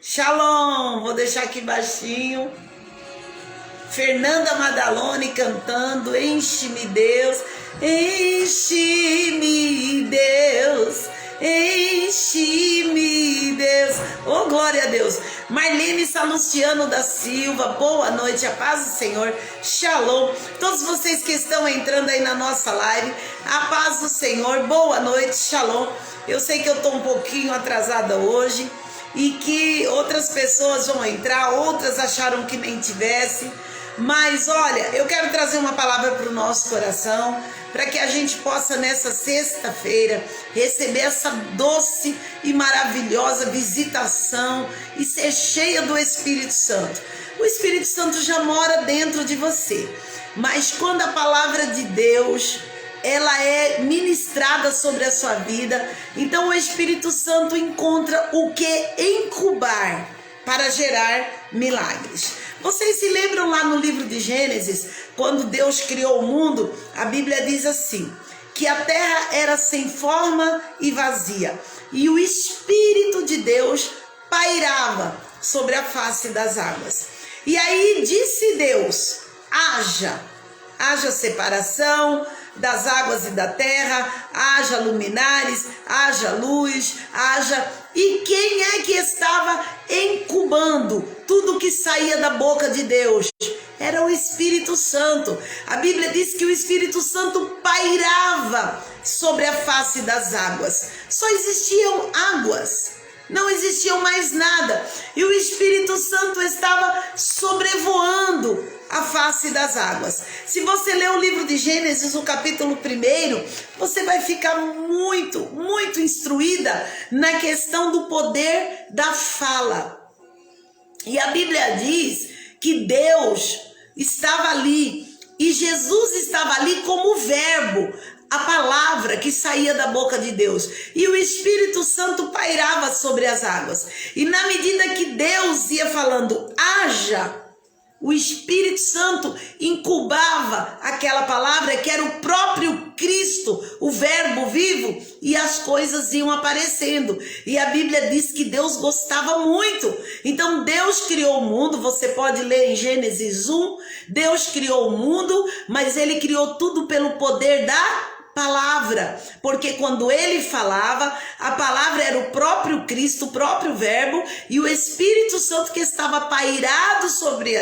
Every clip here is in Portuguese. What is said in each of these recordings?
Shalom, vou deixar aqui baixinho. Fernanda Madalone cantando Enche-me Deus, enche-me Deus, enche-me Deus. Oh, glória a Deus. Marlene Salustiano da Silva, boa noite, a paz do Senhor, shalom. Todos vocês que estão entrando aí na nossa live, a paz do Senhor, boa noite, shalom. Eu sei que eu estou um pouquinho atrasada hoje e que outras pessoas vão entrar, outras acharam que nem tivesse. Mas olha, eu quero trazer uma palavra para o nosso coração, para que a gente possa nessa sexta-feira receber essa doce e maravilhosa visitação e ser cheia do Espírito Santo. O Espírito Santo já mora dentro de você, mas quando a palavra de Deus ela é ministrada sobre a sua vida, então o Espírito Santo encontra o que incubar para gerar milagres. Vocês se lembram lá no livro de Gênesis, quando Deus criou o mundo, a Bíblia diz assim, que a terra era sem forma e vazia, e o Espírito de Deus pairava sobre a face das águas. E aí disse Deus, haja separação das águas e da terra, haja luminares, haja luz, haja... E quem é que estava incubando tudo que saía da boca de Deus? Era o Espírito Santo. A Bíblia diz que o Espírito Santo pairava sobre a face das águas. Só existiam águas, não existiam mais nada. E o Espírito Santo estava sobrevoando a face das águas. Se você ler o livro de Gênesis, o capítulo 1, você vai ficar muito instruída na questão do poder da fala. E a Bíblia diz que Deus estava ali e Jesus estava ali como verbo, a palavra que saía da boca de Deus, e o Espírito Santo pairava sobre as águas. E na medida que Deus ia falando, haja, o Espírito Santo incubava aquela palavra que era o próprio Cristo, o verbo vivo, e as coisas iam aparecendo. E a Bíblia diz que Deus gostava muito. Então Deus criou o mundo, você pode ler em Gênesis 1, Deus criou o mundo, mas ele criou tudo pelo poder da palavra, porque quando ele falava, a palavra era o próprio Cristo, o próprio Verbo, e o Espírito Santo que estava pairado sobre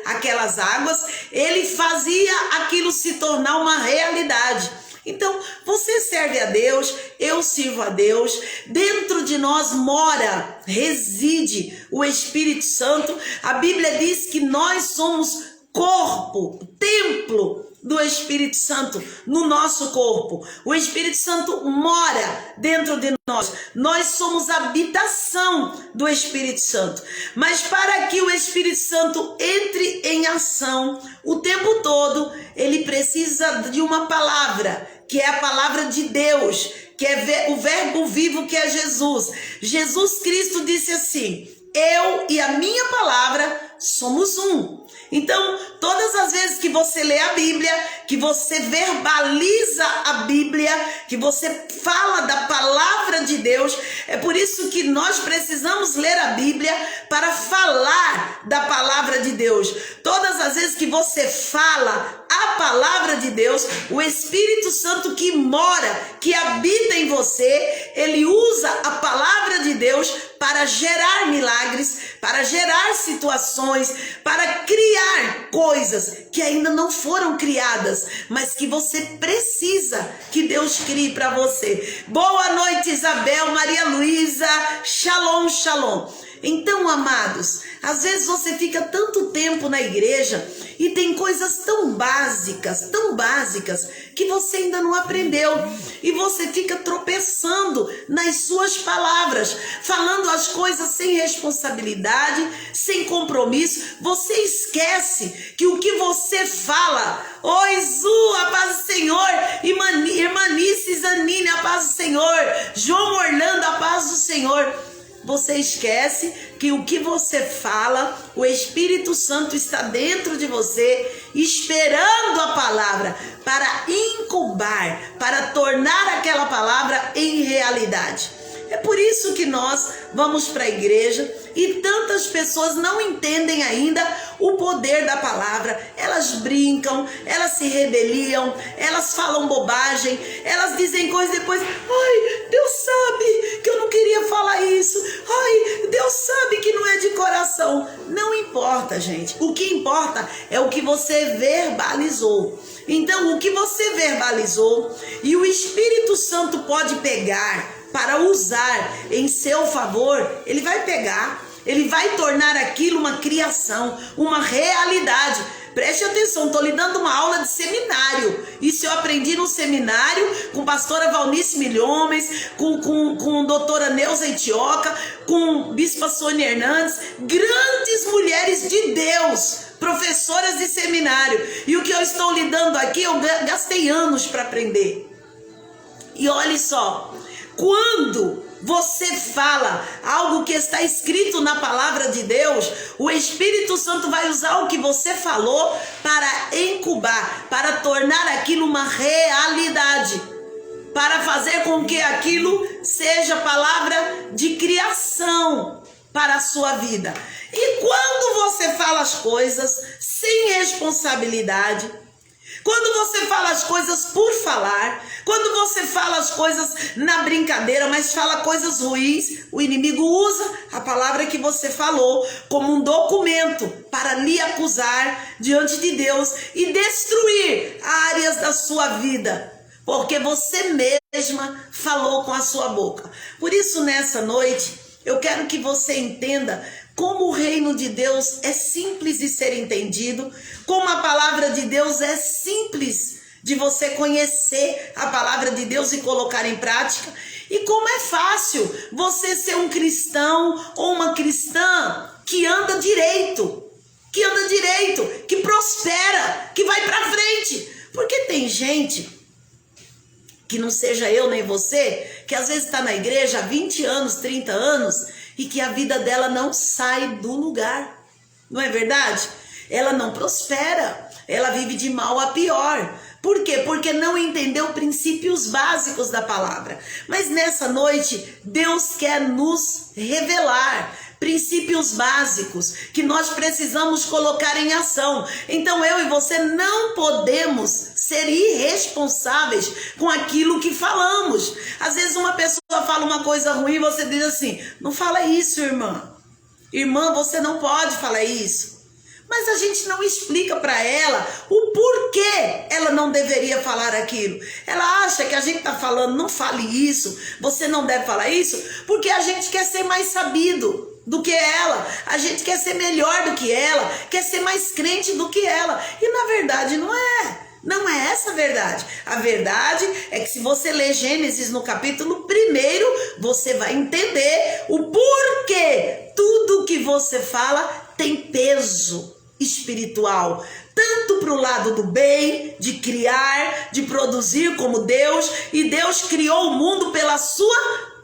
aquelas águas, ele fazia aquilo se tornar uma realidade. Então, você serve a Deus, eu sirvo a Deus, dentro de nós mora, reside o Espírito Santo. A Bíblia diz que nós somos corpo, templo do Espírito Santo no nosso corpo. O Espírito Santo mora dentro de nós. Nós somos habitação do Espírito Santo. Mas para que o Espírito Santo entre em ação o tempo todo, ele precisa de uma palavra, que é a palavra de Deus, que é o verbo vivo, que é Jesus. Jesus Cristo disse assim: eu e a minha palavra somos um. Então, todas as vezes que você lê a Bíblia, que você verbaliza a Bíblia, que você fala da palavra de Deus, é por isso que nós precisamos ler a Bíblia para falar da palavra de Deus. Todas as vezes que você fala a palavra de Deus, o Espírito Santo que mora, que habita em você, ele usa a palavra de Deus para gerar milagres, para gerar situações, para criar coisas que ainda não foram criadas, mas que você precisa que Deus crie para você. Boa noite, Isabel, Maria Luísa, shalom, shalom. Então, amados, às vezes você fica tanto tempo na igreja e tem coisas tão básicas, que você ainda não aprendeu. E você fica tropeçando nas suas palavras, falando as coisas sem responsabilidade, sem compromisso. Você esquece que o que você fala, oi Zu, a paz do Senhor, Irmanice Zanine, a paz do Senhor, João Orlando, a paz do Senhor. Você esquece que o que você fala, o Espírito Santo está dentro de você, esperando a palavra para incubar, para tornar aquela palavra em realidade. É por isso que nós vamos para a igreja e tantas pessoas não entendem ainda o poder da palavra. Elas brincam, elas se rebeliam, elas falam bobagem, elas dizem coisas depois. Ai, Deus sabe que eu não queria falar isso. Ai, Deus sabe que não é de coração. Não importa, gente. O que importa é o que você verbalizou. Então, o que você verbalizou e o Espírito Santo pode pegar para usar em seu favor, ele vai pegar, ele vai tornar aquilo uma criação, uma realidade. Preste atenção, estou lhe dando uma aula de seminário. Isso eu aprendi no seminário com pastora Valnice Milhomes, com doutora Neuza Itioca, com bispa Sônia Hernandes, grandes mulheres de Deus, professoras de seminário. E o que eu estou lhe dando aqui, eu gastei anos para aprender. E olhe só, quando você fala algo que está escrito na palavra de Deus, o Espírito Santo vai usar o que você falou para incubar, para tornar aquilo uma realidade, para fazer com que aquilo seja palavra de criação para a sua vida. E quando você fala as coisas sem responsabilidade, quando você fala as coisas por falar, quando você fala as coisas na brincadeira, mas fala coisas ruins, o inimigo usa a palavra que você falou como um documento para lhe acusar diante de Deus e destruir áreas da sua vida, porque você mesma falou com a sua boca. Por isso, nessa noite, eu quero que você entenda como o reino de Deus é simples de ser entendido, como a palavra de Deus é simples de você conhecer a palavra de Deus e colocar em prática, e como é fácil você ser um cristão ou uma cristã que anda direito, que prospera, que vai para frente. Porque tem gente, que não seja eu nem você, que às vezes está na igreja há 20 anos, 30 anos, e que a vida dela não sai do lugar. Não é verdade? Ela não prospera, ela vive de mal a pior. Por quê? Porque não entendeu princípios básicos da palavra. Mas nessa noite, Deus quer nos revelar princípios básicos que nós precisamos colocar em ação. Então eu e você não podemos ser irresponsáveis com aquilo que falamos. Às vezes uma pessoa fala uma coisa ruim e você diz assim: não fala isso, irmã. Irmã, você não pode falar isso. Mas a gente não explica para ela o porquê ela não deveria falar aquilo. Ela acha que a gente está falando, não fale isso, você não deve falar isso, porque a gente quer ser mais sabido do que ela. A gente quer ser melhor do que ela, quer ser mais crente do que ela. E na verdade não é. Não é essa a verdade. A verdade é que se você ler Gênesis no capítulo 1, você vai entender o porquê tudo que você fala tem peso espiritual, tanto para o lado do bem, de criar, de produzir como Deus, e Deus criou o mundo pela sua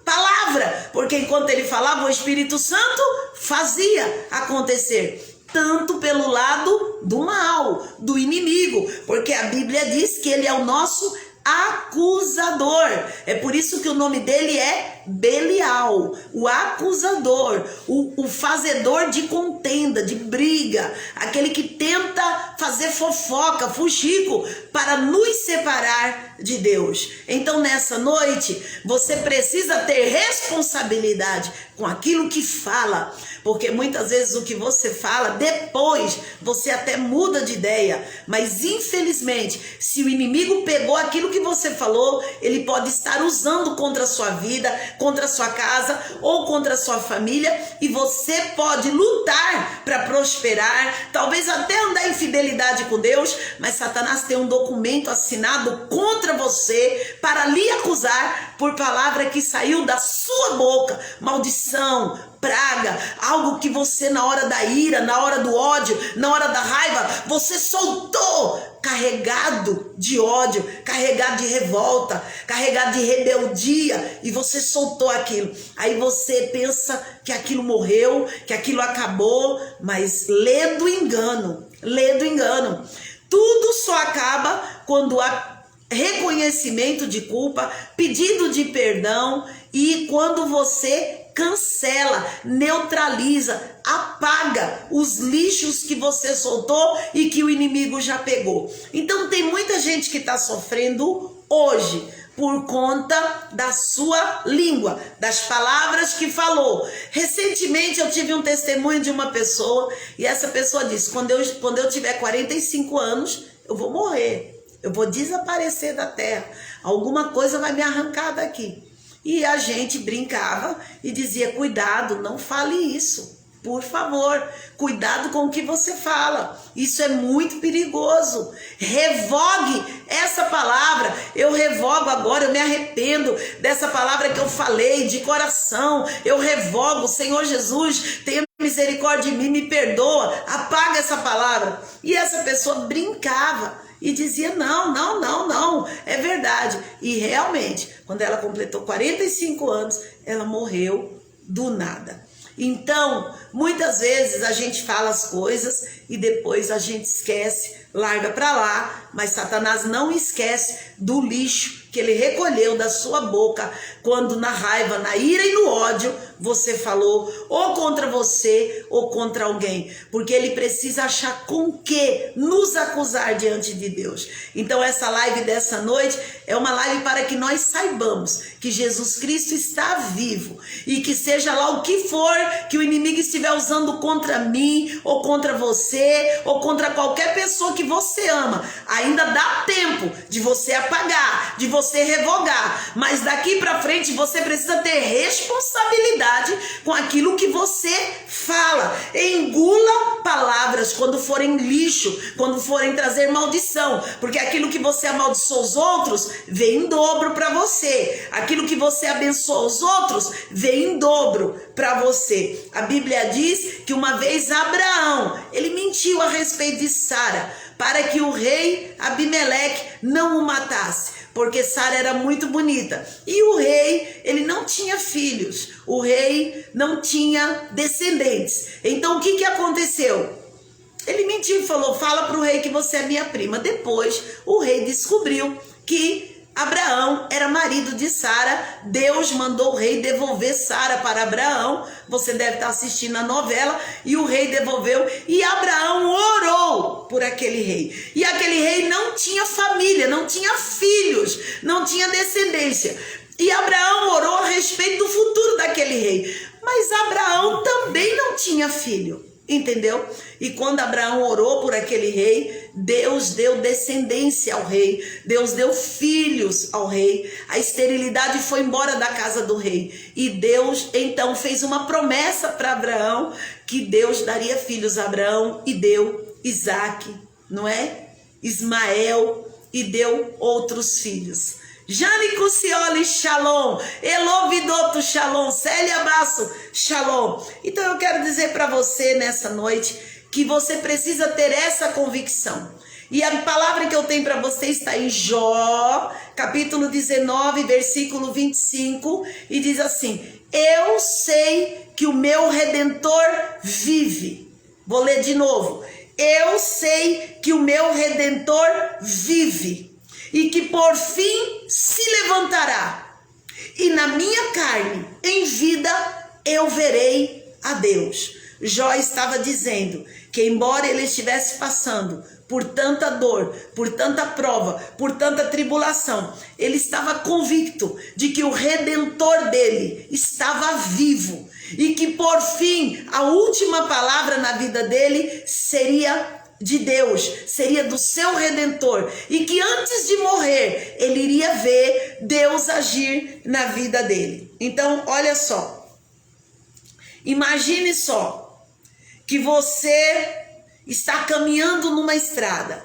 palavra, porque enquanto ele falava, o Espírito Santo fazia acontecer, tanto pelo lado do mal, do inimigo, porque a Bíblia diz que ele é o nosso acusador. É por isso que o nome dele é Belial, o acusador, o fazedor de contenda, de briga, aquele que tenta fazer fofoca, fuxico, para nos separar de Deus. Então nessa noite você precisa ter responsabilidade com aquilo que fala, porque muitas vezes o que você fala, depois você até muda de ideia, mas infelizmente, se o inimigo pegou aquilo que você falou, ele pode estar usando contra a sua vida, contra a sua casa ou contra a sua família, e você pode lutar para prosperar, talvez até andar em fidelidade com Deus, mas Satanás tem um documento assinado contra você para lhe acusar por palavra que saiu da sua boca, maldição, praga, algo que você na hora da ira, na hora do ódio, na hora da raiva, você soltou, carregado de ódio, carregado de revolta, carregado de rebeldia, e você soltou aquilo. Aí você pensa que aquilo morreu, que aquilo acabou, mas lê do engano, lê do engano. Tudo só acaba quando há reconhecimento de culpa, pedido de perdão, e quando você cancela, neutraliza, apaga os lixos que você soltou e que o inimigo já pegou. Então tem muita gente que está sofrendo hoje por conta da sua língua, das palavras que falou. Recentemente eu tive um testemunho de uma pessoa, e essa pessoa disse: quando eu tiver 45 anos, eu vou morrer, eu vou desaparecer da terra, alguma coisa vai me arrancar daqui. E a gente brincava e dizia: cuidado, não fale isso, por favor, cuidado com o que você fala, isso é muito perigoso. Revogue essa palavra. Eu revogo agora, eu me arrependo dessa palavra que eu falei de coração, eu revogo. Senhor Jesus, tenha misericórdia de mim, me perdoa, apaga essa palavra. E essa pessoa brincava e dizia: não, é verdade. E realmente, quando ela completou 45 anos, ela morreu do nada. Então, muitas vezes a gente fala as coisas e depois a gente esquece, larga para lá, mas Satanás não esquece do lixo que ele recolheu da sua boca quando na raiva, na ira e no ódio você falou ou contra você ou contra alguém, porque ele precisa achar com que nos acusar diante de Deus. Então essa live dessa noite é uma live para que nós saibamos que Jesus Cristo está vivo, e que seja lá o que for que o inimigo estiver usando contra mim ou contra você ou contra qualquer pessoa que você ama, ainda dá tempo de você apagar, de você revogar, mas daqui para frente você precisa ter responsabilidade com aquilo que você fala. Engula palavras quando forem lixo, quando forem trazer maldição, porque aquilo que você amaldiçoou os outros vem em dobro para você, aquilo que você abençoou os outros vem em dobro para você. A Bíblia diz que uma vez Abraão, ele mentiu a respeito de Sara, para que o rei Abimeleque não o matasse, porque Sara era muito bonita. E o rei, ele não tinha filhos, o rei não tinha descendentes. Então o que aconteceu? Ele mentiu e falou: fala para o rei que você é minha prima. Depois o rei descobriu que Abraão era marido de Sara. Deus mandou o rei devolver Sara para Abraão. Você deve estar assistindo a novela. E o rei devolveu. E Abraão orou por aquele rei. E aquele rei não tinha família, não tinha filhos, não tinha descendência. E Abraão orou a respeito do futuro daquele rei. Mas Abraão também não tinha filho. Entendeu? E quando Abraão orou por aquele rei, Deus deu descendência ao rei, Deus deu filhos ao rei, a esterilidade foi embora da casa do rei, e Deus então fez uma promessa para Abraão, que Deus daria filhos a Abraão, e deu Isaque, não é? Ismael, e deu outros filhos. Jane Cucioli, shalom. Elo Vidotto, shalom. Célia Basso, shalom. Então eu quero dizer para você nessa noite que você precisa ter essa convicção. E a palavra que eu tenho para você está em Jó, capítulo 19, versículo 25, e diz assim: eu sei que o meu Redentor vive. Vou ler de novo. Eu sei que o meu Redentor vive. E que por fim se levantará, e na minha carne, em vida, eu verei a Deus. Jó estava dizendo que embora ele estivesse passando por tanta dor, por tanta prova, por tanta tribulação, ele estava convicto de que o Redentor dele estava vivo, e que por fim, a última palavra na vida dele seria de Deus, seria do seu Redentor, e que antes de morrer ele iria ver Deus agir na vida dele. Então olha só, imagine só que você está caminhando numa estrada,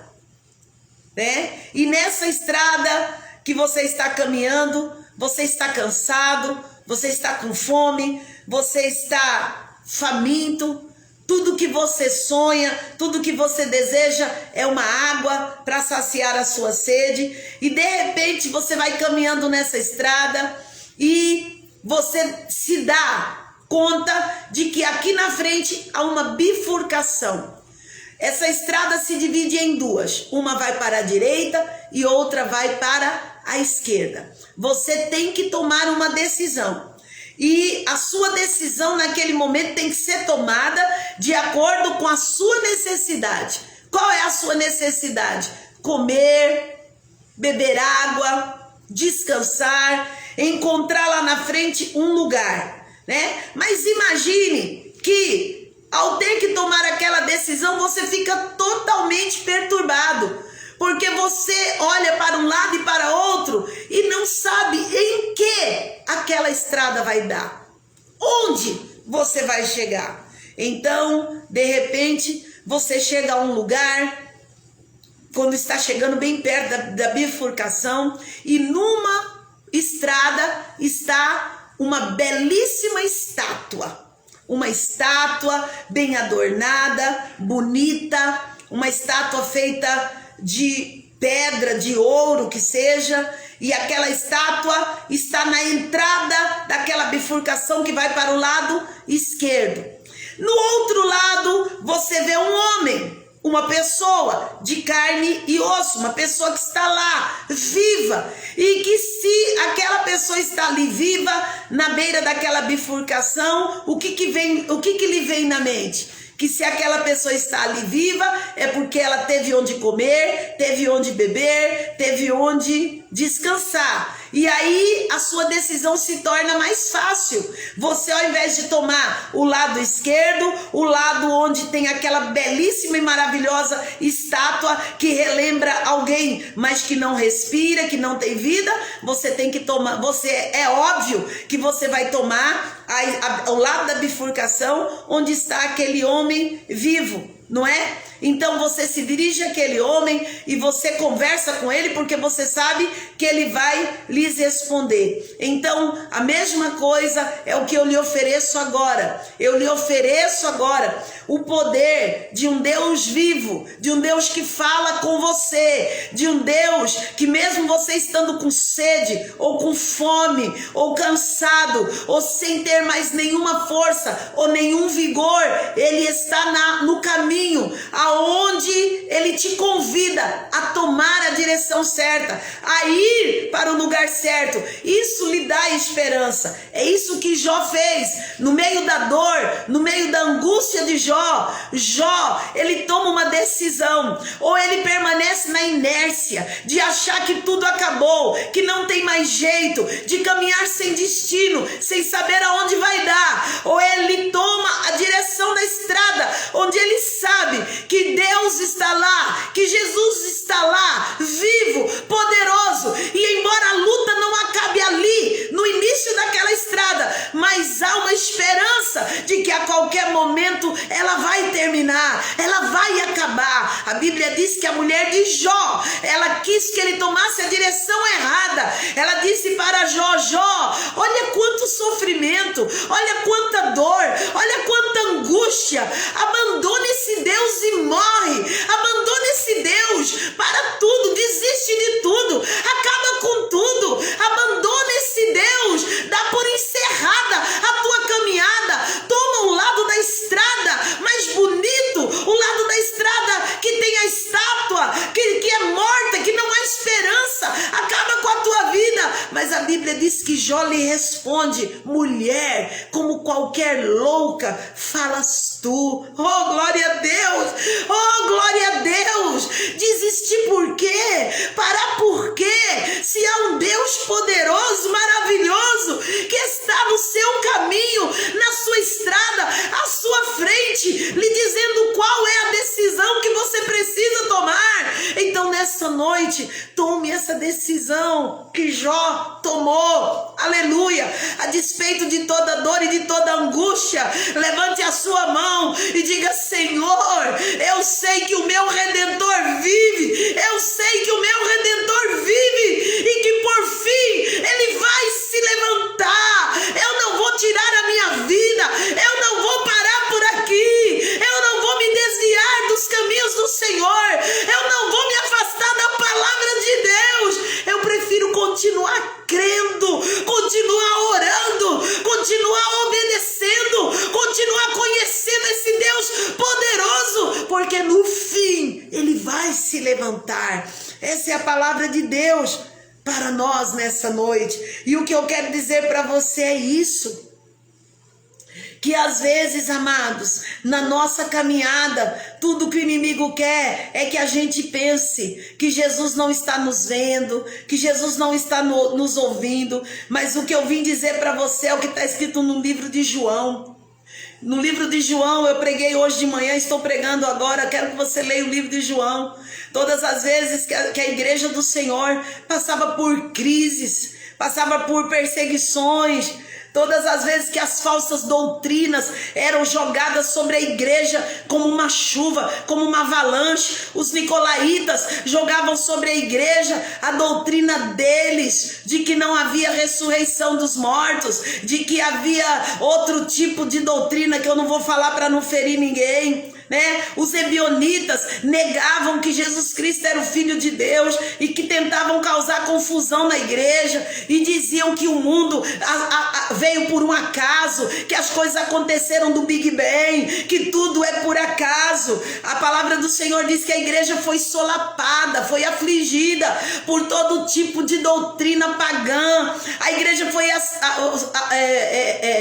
né? E nessa estrada que você está caminhando, você está cansado, você está com fome, você está faminto. Tudo que você sonha, tudo que você deseja é uma água para saciar a sua sede. E de repente você vai caminhando nessa estrada e você se dá conta de que aqui na frente há uma bifurcação. Essa estrada se divide em duas. Uma vai para a direita e outra vai para a esquerda. Você tem que tomar uma decisão. E a sua decisão naquele momento tem que ser tomada de acordo com a sua necessidade. Qual é a sua necessidade? Comer, beber água, descansar, encontrar lá na frente um lugar, né? Mas imagine que ao ter que tomar aquela decisão, você fica totalmente perturbado. Porque você olha para um lado e para outro e não sabe em que aquela estrada vai dar. Onde você vai chegar. Então, de repente, você chega a um lugar, quando está chegando bem perto da bifurcação, e numa estrada está uma belíssima estátua. Uma estátua bem adornada, bonita, uma estátua feita de pedra, de ouro que seja, e aquela estátua está na entrada daquela bifurcação que vai para o lado esquerdo. No outro lado você vê um homem, uma pessoa de carne e osso, uma pessoa que está lá, viva, e que se aquela pessoa está ali viva, na beira daquela bifurcação, o que lhe vem na mente? Que se aquela pessoa está ali viva, é porque ela teve onde comer, teve onde beber, teve onde descansar. E aí a sua decisão se torna mais fácil. Você, ao invés de tomar o lado esquerdo, o lado onde tem aquela belíssima e maravilhosa estátua que relembra alguém, mas que não respira, que não tem vida, você tem que tomar, é óbvio que você vai tomar ao lado da bifurcação onde está aquele homem vivo, não é? Então você se dirige àquele homem e você conversa com ele, porque você sabe que ele vai lhes responder. Então a mesma coisa é o que eu lhe ofereço agora. Eu lhe ofereço agora o poder de um Deus vivo, de um Deus que fala com você, de um Deus que mesmo você estando com sede, ou com fome, ou cansado, ou sem ter mais nenhuma força, ou nenhum vigor, ele está no caminho caminho aonde ele te convida a tomar a direção certa, a ir para o lugar certo. Isso lhe dá esperança. É isso que Jó fez. No meio da dor, no meio da angústia de Jó, ele toma uma decisão. Ou ele permanece na inércia de achar que tudo acabou, que não tem mais jeito, de caminhar sem destino, sem saber aonde vai dar. Ou ele toma a direção da estrada, onde ele sabe que Deus está lá, que Jesus está lá, vivo, poderoso. E embora a luta não acabe ali, no início daquela estrada, mas há uma esperança de que a qualquer momento ela vai terminar, ela vai acabar. A Bíblia diz que a mulher de Jó, ela quis que ele tomasse a direção errada. Ela disse para Jó: Jó, olha quanto sofrimento, olha quanta dor, olha quanta angústia. Abandona esse Deus e morre. Abandona esse Deus para tudo, desiste de tudo, acaba com tudo. Abandona esse Deus, dá por encerrada a tua caminhada. Toma o lado da estrada mais bonito, o lado da estrada que tem a estátua, que é morta, que não há esperança. Acaba com a tua vida. Mas a Bíblia diz que Jó lhe responde: mulher, como qualquer louca falas tu. Oh, glória a Deus! Oh, glória a Deus! Desistir por quê? Parar por quê? Se há um Deus poderoso, maravilhoso, que está no seu caminho, na sua estrada, à sua frente, lhe dizendo qual é a decisão que você precisa tomar. Então nessa noite, tome essa decisão que Jó tomou. Aleluia! A despeito de toda dor e de toda angústia, levante a sua mão e diga: Senhor, eu sei que o meu Redentor vive, eu sei que o meu Redentor vive e que por fim ele vai se levantar. Eu não vou tirar a minha vida, eu não vou parar por aqui, eu não vou me desviar dos caminhos do Senhor, eu não vou me afastar da palavra de Deus. Eu prefiro continuar crendo, continuar orando, continuar obedecendo, continuar conhecendo esse Deus poderoso, porque no fim ele vai se levantar. Essa é a palavra de Deus para nós nessa noite. E o que eu quero dizer para você é isso: que às vezes, amados, na nossa caminhada, tudo que o inimigo quer é que a gente pense que Jesus não está nos vendo, que Jesus não está nos ouvindo. Mas o que eu vim dizer para você é o que está escrito no livro de João. No livro de João, eu preguei hoje de manhã, estou pregando agora, quero que você leia o livro de João. Todas as vezes que a igreja do Senhor passava por crises, passava por perseguições, todas as vezes que as falsas doutrinas eram jogadas sobre a igreja como uma chuva, como uma avalanche, os nicolaítas jogavam sobre a igreja a doutrina deles, de que não havia ressurreição dos mortos, de que havia outro tipo de doutrina que eu não vou falar para não ferir ninguém, né? Os ebionitas negavam que Jesus Cristo era o Filho de Deus e que tentavam causar confusão na igreja e diziam que o mundo veio por um acaso, que as coisas aconteceram do Big Bang, que tudo é por acaso. A palavra do Senhor diz que a igreja foi solapada, foi afligida por todo tipo de doutrina pagã. A igreja foi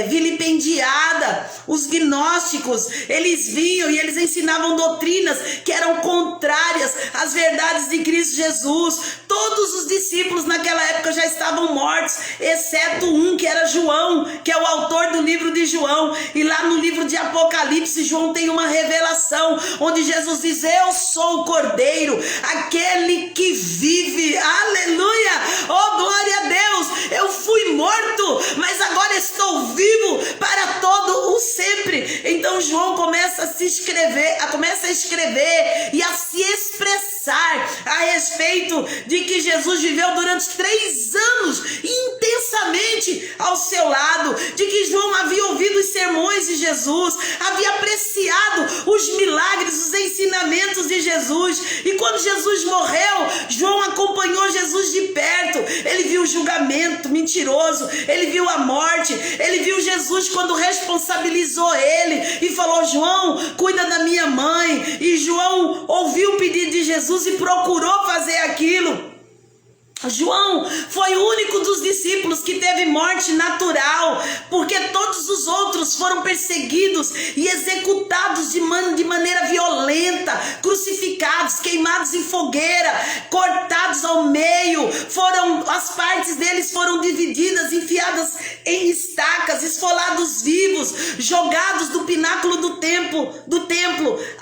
vilipendiada. Os gnósticos, eles vinham e eles ensinavam doutrinas que eram contrárias às verdades de Cristo Jesus. Todos os discípulos naquela época já estavam mortos, exceto um, que era João, que é o autor do livro de João. E lá no livro de Apocalipse, João tem uma revelação onde Jesus diz: eu sou o Cordeiro, aquele que vive. Aleluia! Oh, glória a Deus! Eu fui morto, mas agora estou vivo para todo o sempre. Então João começa a escrever e a se expressar a respeito de que Jesus viveu durante 3 anos intensamente intensamente ao seu lado, de que João havia ouvido os sermões de Jesus, havia apreciado os milagres, os ensinamentos de Jesus. E quando Jesus morreu, João acompanhou Jesus de perto. Ele viu o julgamento mentiroso, ele viu a morte, ele viu Jesus quando responsabilizou ele e falou: João, cuida da minha mãe. E João ouviu o pedido de Jesus e procurou fazer aquilo. João foi o único dos discípulos que teve morte natural, porque todos os outros foram perseguidos e executados de maneira violenta, crucificados, queimados em fogueira, cortados ao meio. As partes deles foram divididas, enfiadas em estacas, esfolados vivos, jogados do pináculo do templo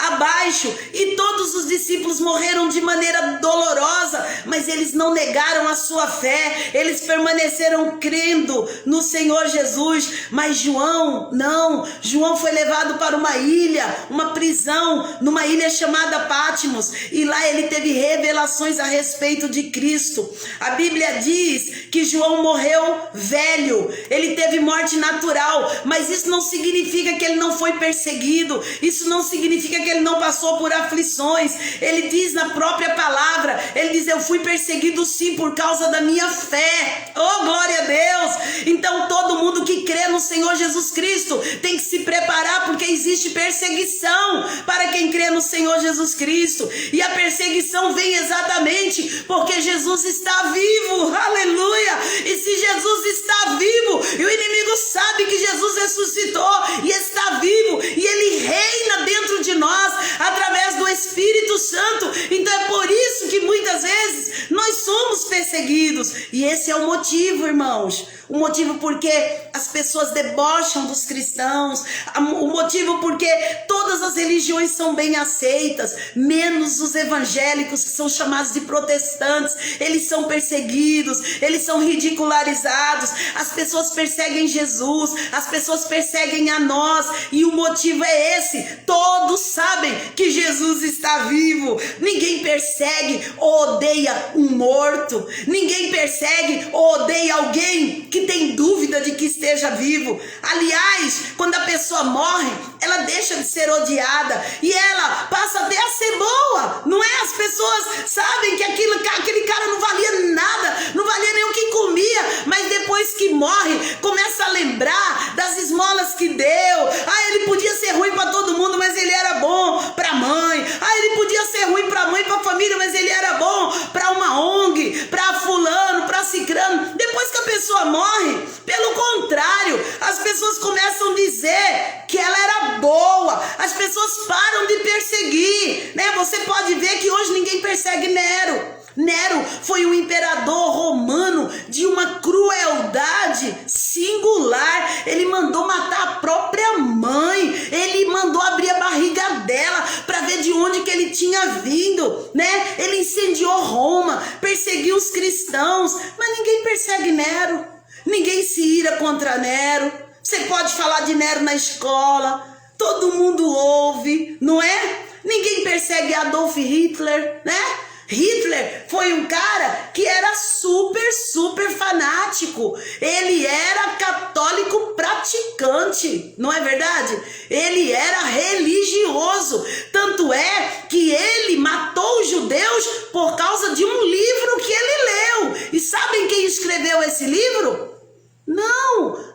abaixo. E todos os discípulos morreram de maneira dolorosa, mas eles não negaram a sua fé, eles permaneceram crendo no Senhor Jesus. Mas João, não, João foi levado para uma ilha, uma prisão, numa ilha chamada Patmos, e lá ele teve revelações a respeito de Cristo. A Bíblia diz que João morreu velho, ele teve morte natural, mas isso não significa que ele não foi perseguido, isso não significa que ele não passou por aflições. Ele diz na própria palavra, ele diz: eu fui perseguido sim por causa da minha fé. Oh, glória a Deus! Então todo mundo que crê no Senhor Jesus Cristo tem que se preparar, porque existe perseguição para quem crê no Senhor Jesus Cristo. E a perseguição vem exatamente porque Jesus está vivo. Aleluia! E se Jesus está vivo, e o inimigo sabe que Jesus ressuscitou e está vivo, e ele reina dentro de nós através do Espírito Santo. Então é por isso que muitas vezes nós somos perseguidos. E esse é o motivo, irmãos. O motivo porque as pessoas debocham dos cristãos, o motivo porque todas as religiões são bem aceitas, menos os evangélicos, que são chamados de protestantes. Eles são perseguidos, eles são ridicularizados. As pessoas perseguem Jesus, as pessoas perseguem a nós, e o motivo é esse: todos sabem que Jesus está vivo. Ninguém persegue ou odeia um morto, ninguém persegue ou odeia alguém que tem dúvida de que esteja vivo. Aliás, quando a pessoa morre, ela deixa de ser odiada e ela passa até a ser boa, não é? As pessoas sabem que aquele cara não valia nada, não valia nem o que comia, mas depois que morre, começa a lembrar das esmolas que deu. Ele podia ser ruim para todo mundo, mas ele era bom para a mãe. Ele podia ser ruim para a mãe, para a família, mas ele era bom para uma ONG, para fulano, para cicrano. Depois que a pessoa morre, pelo contrário, as pessoas começam a dizer que ela era boa, as pessoas param de perseguir, né? Você pode ver que hoje ninguém persegue Nero. Nero foi um imperador romano de uma crueldade singular. Ele mandou matar a própria mãe, ele mandou abrir a barriga dela para ver de onde que ele tinha vindo, né? Ele incendiou Roma, perseguiu os cristãos, mas ninguém persegue Nero, ninguém se ira contra Nero. Você pode falar de Nero na escola, todo mundo ouve, não é? Ninguém persegue Adolf Hitler, né? Hitler foi um cara que era super fanático. Ele era católico praticante, não é verdade? Ele era religioso. Tanto é que ele matou os judeus por causa de um livro que ele leu. E sabem quem escreveu esse livro? Não,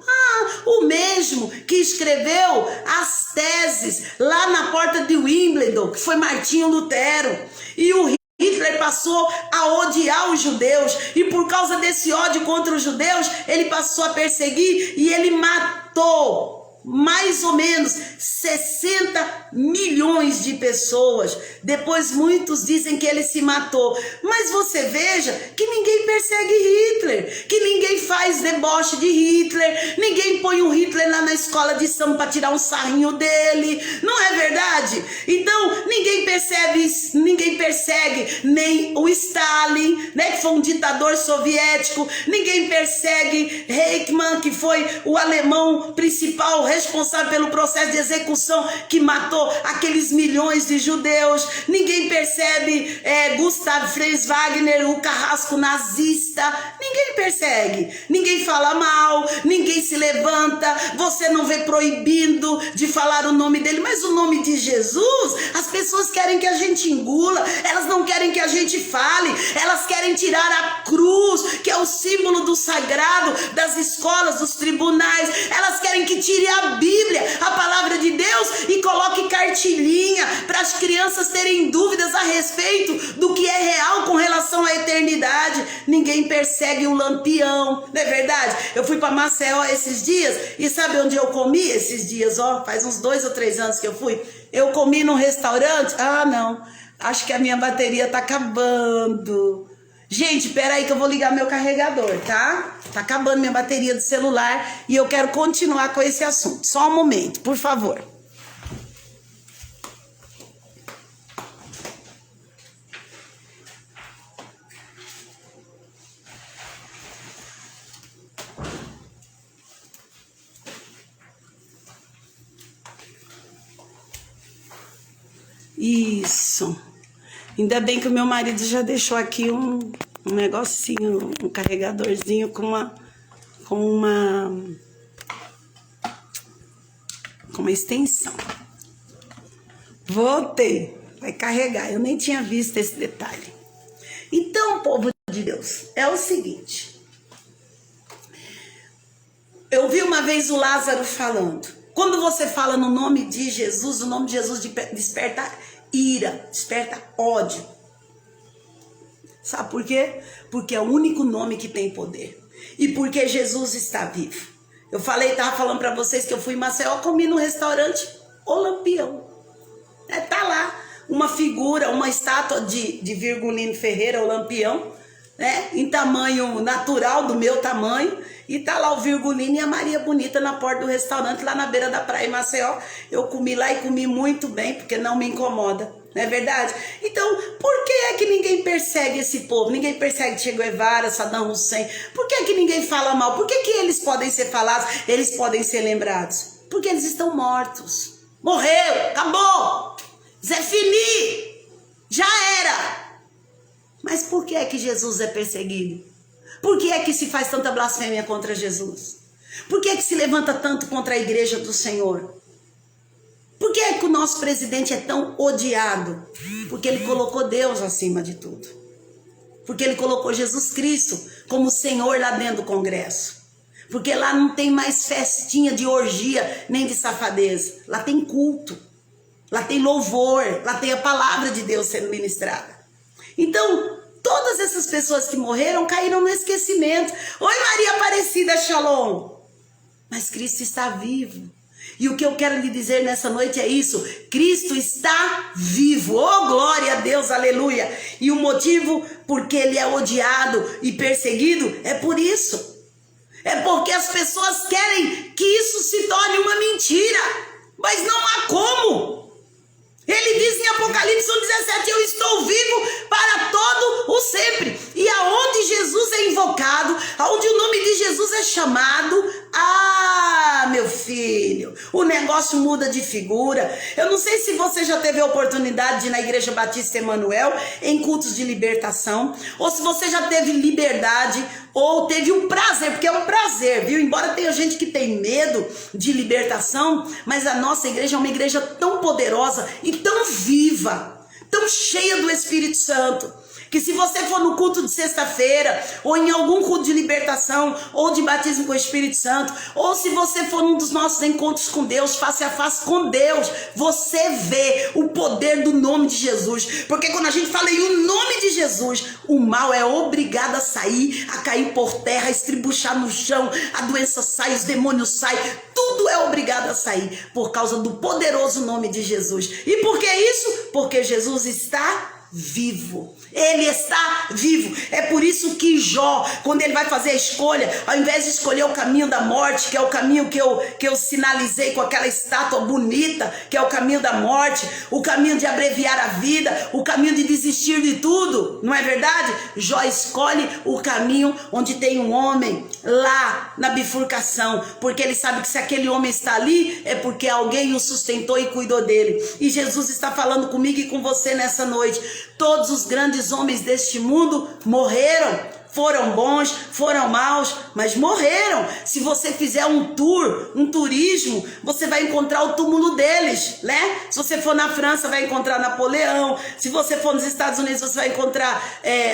o mesmo que escreveu as teses lá na porta de Wimbledon, que foi Martinho Lutero. E o Hitler passou a odiar os judeus, e por causa desse ódio contra os judeus, ele passou a perseguir, e ele matou mais ou menos 60 milhões de pessoas. Depois muitos dizem que ele se matou, mas você veja que ninguém persegue Hitler, que ninguém faz deboche de Hitler, ninguém põe um Hitler lá na escola de samba para tirar um sarrinho dele, não é verdade? Então ninguém persegue nem o Stalin, né, que foi um ditador soviético, ninguém persegue Eichmann, que foi o alemão principal responsável pelo processo de execução que matou aqueles aqueles milhões de judeus, ninguém percebe Gustav Freis Wagner, o carrasco nazista, ninguém persegue, ninguém fala mal, ninguém se levanta, você não vê proibindo de falar o nome dele, mas o nome de Jesus, as pessoas querem que a gente engula, elas não querem que a gente fale, elas querem tirar a cruz, que é o símbolo do sagrado, das escolas, dos tribunais, elas querem que tire a Bíblia, a palavra de Deus, e coloque cartilhinha para as crianças terem dúvidas a respeito do que é real com relação à eternidade. Ninguém persegue o lampião, não é verdade? Eu fui para Maceió esses dias, e sabe onde eu comi esses dias? Faz uns 2 ou 3 anos que eu fui. Eu comi num restaurante. Não, acho que a minha bateria tá acabando. Gente, peraí que eu vou ligar meu carregador, tá? Tá acabando minha bateria do celular e eu quero continuar com esse assunto. Só um momento, por favor. Isso. Ainda bem que o meu marido já deixou aqui um negocinho, um carregadorzinho com uma extensão. Voltei. Vai carregar. Eu nem tinha visto esse detalhe. Então, povo de Deus, é o seguinte. Eu vi uma vez o Lázaro falando. Quando você fala no nome de Jesus, o nome de Jesus desperta ira, desperta ódio. Sabe por quê? Porque é o único nome que tem poder. E porque Jesus está vivo. Eu estava falando para vocês que eu fui em Maceió, comi no restaurante O Lampião. Tá lá uma figura, uma estátua de Virgulino Ferreira, o Lampião, né? Em tamanho natural, do meu tamanho. E tá lá o Virgulino e a Maria Bonita na porta do restaurante, lá na beira da praia em Maceió. Eu comi lá e comi muito bem, porque não me incomoda. Não é verdade? Então, por que é que ninguém persegue esse povo? Ninguém persegue Che Guevara, Saddam Hussein. Por que é que ninguém fala mal? Por que que eles podem ser falados, eles podem ser lembrados? Porque eles estão mortos. Morreu, acabou. Zé Fini, já era. Mas por que é que Jesus é perseguido? Por que é que se faz tanta blasfêmia contra Jesus? Por que é que se levanta tanto contra a igreja do Senhor? Por que é que o nosso presidente é tão odiado? Porque ele colocou Deus acima de tudo. Porque ele colocou Jesus Cristo como Senhor lá dentro do Congresso. Porque lá não tem mais festinha de orgia, nem de safadeza. Lá tem culto. Lá tem louvor. Lá tem a palavra de Deus sendo ministrada. Então, todas essas pessoas que morreram caíram no esquecimento. Oi, Maria Aparecida, Shalom. Mas Cristo está vivo. E o que eu quero lhe dizer nessa noite é isso. Cristo está vivo. Oh, glória a Deus, aleluia. E o motivo porque ele é odiado e perseguido é por isso. É porque as pessoas querem que isso se torne uma mentira. Mas não há como. Ele diz em Apocalipse 1,17, eu estou vivo para todo o sempre. E aonde Jesus é invocado, aonde o nome de Jesus é chamado, meu filho, o negócio muda de figura. Eu não sei se você já teve a oportunidade de ir na Igreja Batista Emanuel em cultos de libertação, ou se você já teve liberdade, ou teve um prazer, porque é um prazer, viu? Embora tenha gente que tem medo de libertação, mas a nossa igreja é uma igreja tão poderosa e tão viva, tão cheia do Espírito Santo, que se você for no culto de sexta-feira, ou em algum culto de libertação, ou de batismo com o Espírito Santo, ou se você for num dos nossos encontros com Deus, face a face com Deus, você vê o poder do nome de Jesus. Porque quando a gente fala em o nome de Jesus, o mal é obrigado a sair, a cair por terra, a estribuchar no chão, a doença sai, os demônios saem, tudo é obrigado a sair, por causa do poderoso nome de Jesus. E por que isso? Porque Jesus está vivo. Ele está vivo. É por isso que Jó, quando ele vai fazer a escolha, ao invés de escolher o caminho da morte, que é o caminho que eu sinalizei com aquela estátua bonita, que é o caminho da morte, o caminho de abreviar a vida, o caminho de desistir de tudo, não é verdade? Jó escolhe o caminho onde tem um homem lá na bifurcação, porque ele sabe que se aquele homem está ali, é porque alguém o sustentou e cuidou dele. E Jesus está falando comigo e com você nessa noite. Todos os grandes homens deste mundo morreram. Foram bons, foram maus, mas morreram. Se você fizer um tour, um turismo, você vai encontrar o túmulo deles, né? Se você for na França, vai encontrar Napoleão. Se você for nos Estados Unidos, você vai encontrar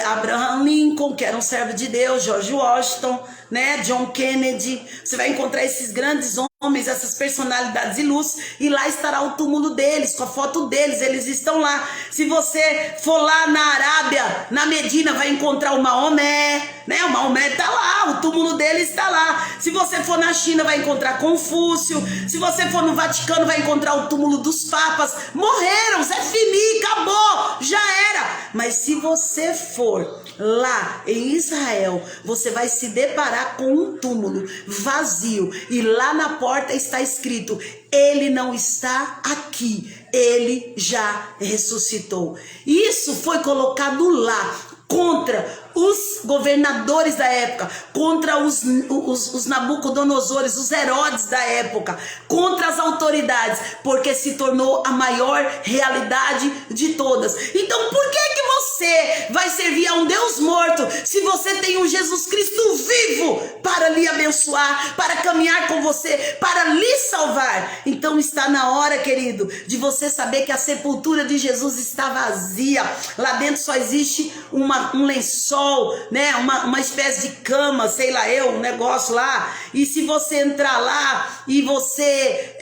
Abraham Lincoln, que era um servo de Deus, George Washington, né? John Kennedy. Você vai encontrar esses grandes homens, essas personalidades ilustres, e lá estará o túmulo deles, com a foto deles, eles estão lá. Se você for lá na Arábia, na Medina, vai encontrar o Maomé, né? O Maomé está lá, o túmulo dele está lá. Se você for na China, vai encontrar Confúcio. Se você for no Vaticano, vai encontrar o túmulo dos papas. Morreram, Zé Fini, acabou, já era. Mas se você for lá em Israel, você vai se deparar com um túmulo vazio, e lá na porta está escrito: ele não está aqui, ele já ressuscitou. Isso foi colocado lá contra os governadores da época, contra os Nabucodonosores, os Herodes da época, contra as autoridades, porque se tornou a maior realidade de todas. Então por que você vai servir a um Deus morto, se você tem um Jesus Cristo vivo para lhe abençoar, para caminhar com você, para lhe salvar? Então está na hora, querido, de você saber que a sepultura de Jesus está vazia. Lá dentro só existe um lençol, né? Uma espécie de cama, sei lá um negócio lá. E se você entrar lá e você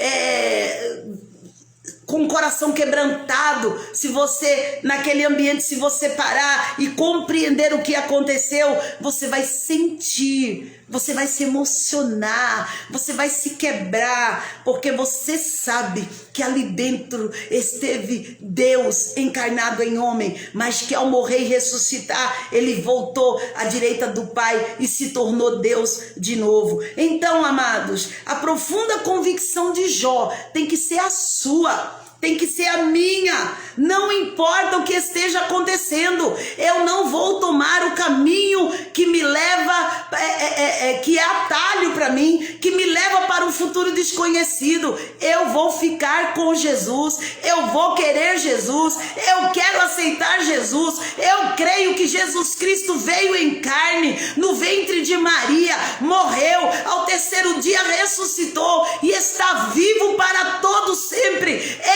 com o coração quebrantado, se você naquele ambiente, se você parar e compreender o que aconteceu, você vai sentir, você vai se emocionar, você vai se quebrar, porque você sabe que ali dentro esteve Deus encarnado em homem, mas que ao morrer e ressuscitar, ele voltou à direita do Pai e se tornou Deus de novo. Então, amados, a profunda convicção de Jó tem que ser a sua, tem que ser a minha. Não importa o que esteja acontecendo, eu não vou tomar o caminho que me leva, que é atalho para mim, que me leva para um futuro desconhecido. Eu vou ficar com Jesus, eu vou querer Jesus, eu quero aceitar Jesus. Eu creio que Jesus Cristo veio em carne, no ventre de Maria, morreu, ao terceiro dia ressuscitou e está vivo para todo sempre.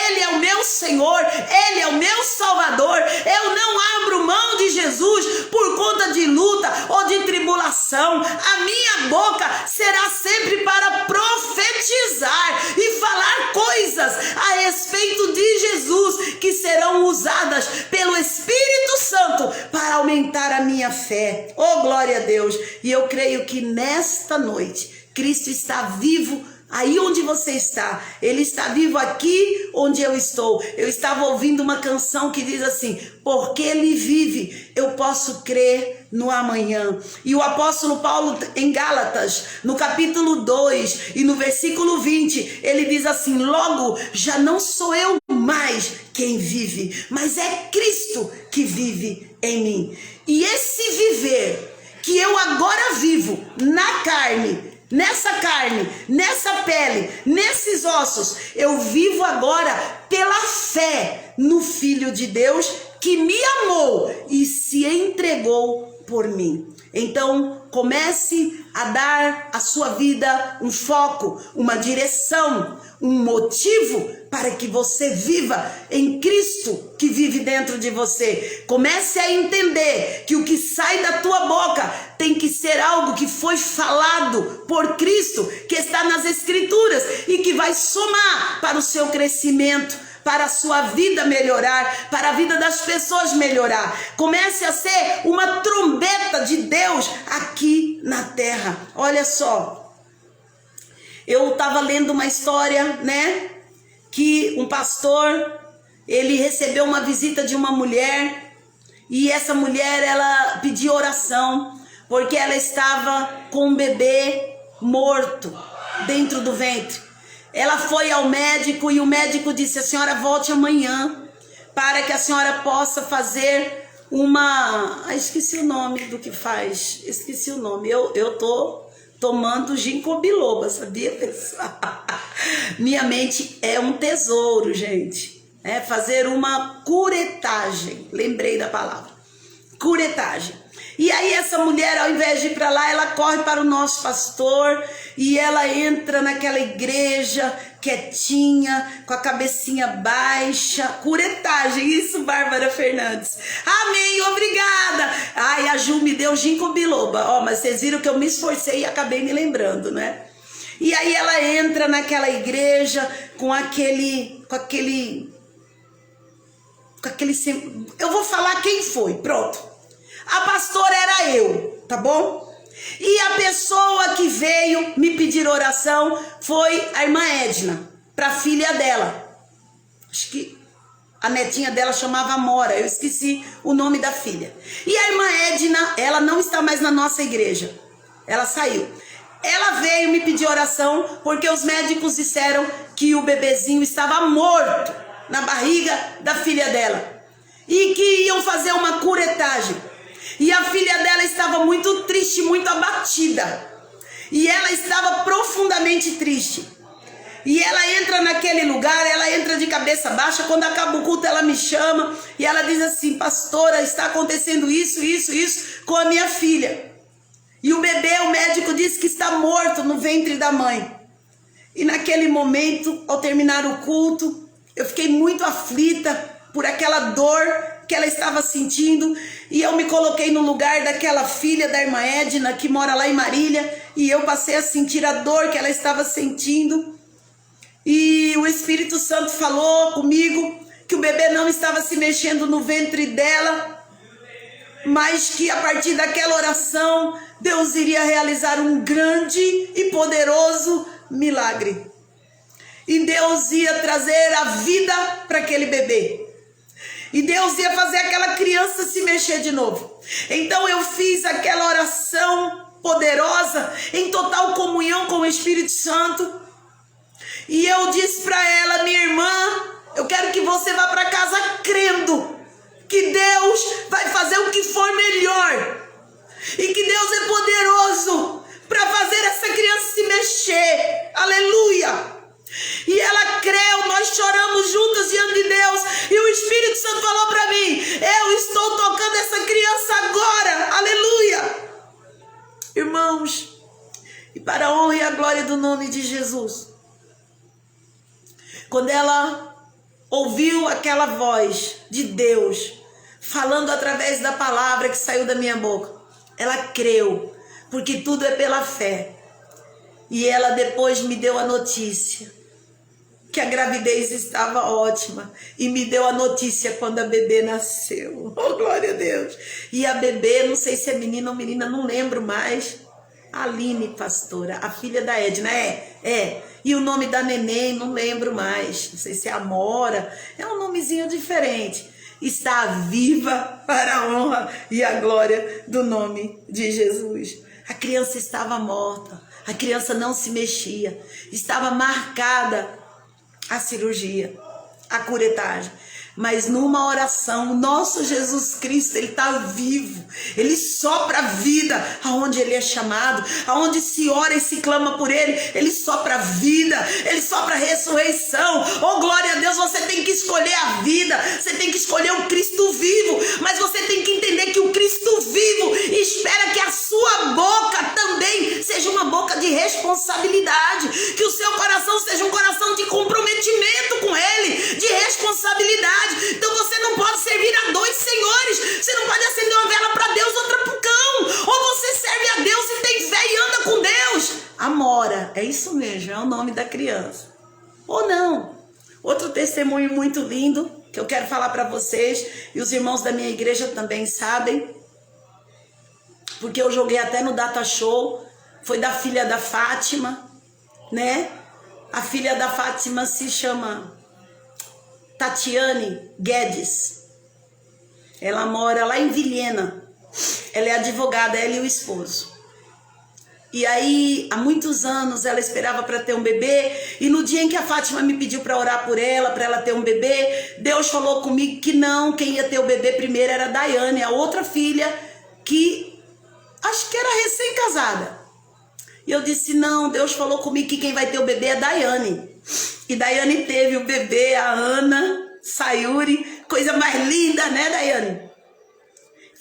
Ele é o meu Senhor, Ele é o meu Salvador. Eu não abro mão de Jesus por conta de luta ou de tribulação. A minha boca será sempre para profetizar e falar coisas a respeito de Jesus que serão usadas pelo Espírito Santo para aumentar a minha fé. Oh, glória a Deus! E eu creio que nesta noite Cristo está vivo aí onde você está. Ele está vivo aqui onde eu estou. Eu estava ouvindo uma canção que diz assim: porque Ele vive, eu posso crer no amanhã. E o apóstolo Paulo, em Gálatas, no capítulo 2 e no versículo 20, ele diz assim: logo, já não sou eu mais quem vive, mas é Cristo que vive em mim. E esse viver que eu agora vivo na carne, nessa carne, nessa pele, nesses ossos, eu vivo agora pela fé no Filho de Deus que me amou e se entregou por mim. Então comece a dar à sua vida um foco, uma direção, um motivo para que você viva em Cristo que vive dentro de você. Comece a entender que o que sai da tua boca tem que ser algo que foi falado por Cristo, que está nas Escrituras e que vai somar para o seu crescimento, para a sua vida melhorar, para a vida das pessoas melhorar. Comece a ser uma trombeta de Deus aqui na terra. Olha só, eu estava lendo uma história, né, que um pastor, ele recebeu uma visita de uma mulher E essa mulher, ela pediu oração, porque ela estava com um bebê morto dentro do ventre. Ela foi ao médico e o médico disse: a senhora volte amanhã, para que a senhora possa fazer uma... esqueci o nome do que faz, esqueci o nome. Eu tô tomando ginkgo biloba, sabia, pessoal? Minha mente é um tesouro, gente. É fazer uma curetagem, lembrei da palavra, curetagem. E aí essa mulher, ao invés de ir para lá, ela corre para o nosso pastor e ela entra naquela igreja quietinha, com a cabecinha baixa, curetagem, isso, Bárbara Fernandes. Amém, obrigada. Ai, a Ju me deu ginkgo biloba, ó, mas vocês viram que eu me esforcei e acabei me lembrando, né? E aí ela entra naquela igreja com aquele, eu vou falar quem foi, pronto. A pastora era eu, tá bom? E a pessoa que veio me pedir oração foi a irmã Edna, para a filha dela. Acho que a netinha dela chamava Mora, eu esqueci o nome da filha. E a irmã Edna, ela não está mais na nossa igreja, ela saiu. Ela veio me pedir oração porque os médicos disseram que o bebezinho estava morto na barriga da filha dela e que iam fazer uma curetagem. E a filha dela estava muito triste, muito abatida. E ela estava profundamente triste. E ela entra naquele lugar, ela entra de cabeça baixa. Quando acaba o culto, ela me chama e ela diz assim: pastora, está acontecendo isso com a minha filha. E o bebê, o médico disse que está morto no ventre da mãe. E naquele momento, ao terminar o culto, eu fiquei muito aflita por aquela dor que ela estava sentindo, e eu me coloquei no lugar daquela filha da irmã Edna, que mora lá em Marília, e eu passei a sentir a dor que ela estava sentindo, e o Espírito Santo falou comigo que o bebê não estava se mexendo no ventre dela, mas que a partir daquela oração, Deus iria realizar um grande e poderoso milagre, e Deus ia trazer a vida para aquele bebê. E Deus ia fazer aquela criança se mexer de novo. Então eu fiz aquela oração poderosa, em total comunhão com o Espírito Santo. E eu disse para ela: minha irmã, eu quero que você vá para casa crendo que Deus vai fazer o que for melhor. E que Deus é poderoso para fazer essa criança se mexer. Aleluia! E ela creu, nós choramos juntas diante de Deus. E o Espírito Santo falou para mim: eu estou tocando essa criança agora. Aleluia! Irmãos, e para a honra e a glória do nome de Jesus, quando ela ouviu aquela voz de Deus falando através da palavra que saiu da minha boca, ela creu, porque tudo é pela fé. E ela depois me deu a notícia que a gravidez estava ótima, e me deu a notícia quando a bebê nasceu. Oh, glória a Deus! E a bebê, não sei se é menina ou menina, não lembro mais. Aline, pastora, a filha da Edna, e o nome da neném, não lembro mais, não sei se é Amora, é um nomezinho diferente. Está viva para a honra e a glória do nome de Jesus. A criança estava morta, a criança não se mexia, estava marcada a cirurgia, a curetagem. Mas numa oração, o nosso Jesus Cristo, ele está vivo, ele sopra a vida aonde ele é chamado, aonde se ora e se clama por ele sopra a vida, ele sopra a ressurreição. Oh, glória a Deus! Você tem que escolher a vida, você tem que escolher o Cristo vivo, mas você tem que entender que o Cristo vivo espera que a sua boca também seja uma boca de responsabilidade, que o seu coração seja um coração de comprometimento com ele, de responsabilidade. Então você não pode servir a dois senhores. Você não pode acender uma vela para Deus, outra para o cão. Ou você serve a Deus e tem fé e anda com Deus. Amora, é isso mesmo, é o nome da criança. Ou não. Outro testemunho muito lindo que eu quero falar para vocês, e os irmãos da minha igreja também sabem, porque eu joguei até no Data Show, foi da filha da Fátima, né? A filha da Fátima se chama Tatiane Guedes. Ela mora lá em Vilhena. Ela é advogada, ela e o esposo. E aí, há muitos anos, ela esperava para ter um bebê. E no dia em que a Fátima me pediu para orar por ela, para ela ter um bebê, Deus falou comigo que não, quem ia ter o bebê primeiro era a Daiane, a outra filha, que acho que era recém-casada. E eu disse, não, Deus falou comigo que quem vai ter o bebê é a Daiane. E Daiane teve o bebê, a Ana Sayuri, coisa mais linda, né, Daiane?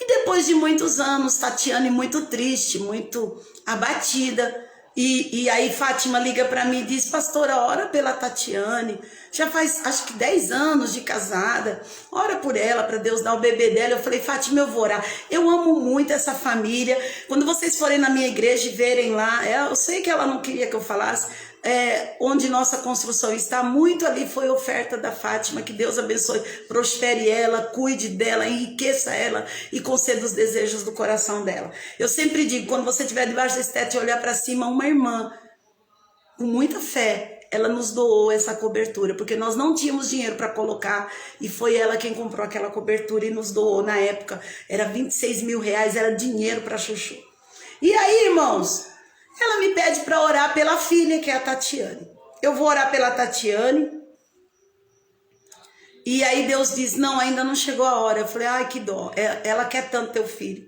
E depois de muitos anos, Tatiane muito triste, muito abatida. E aí Fátima liga para mim e diz, pastora, ora pela Tatiane. Já faz acho que 10 anos de casada. Ora por ela, para Deus dar o bebê dela. Eu falei, Fátima, eu vou orar. Eu amo muito essa família. Quando vocês forem na minha igreja e verem lá, eu sei que ela não queria que eu falasse, onde nossa construção está, muito ali foi oferta da Fátima. Que Deus abençoe, prospere ela, cuide dela, enriqueça ela e conceda os desejos do coração dela. Eu sempre digo, quando você estiver debaixo desse teto e olhar para cima, uma irmã com muita fé, ela nos doou essa cobertura, porque nós não tínhamos dinheiro para colocar, e foi ela quem comprou aquela cobertura e nos doou. Na época era 26 mil reais, era dinheiro para chuchu. E aí, irmãos, ela me pede para orar pela filha, que é a Tatiane. Eu vou orar pela Tatiane. E aí Deus diz, não, ainda não chegou a hora. Eu falei, ai, que dó, ela quer tanto teu filho.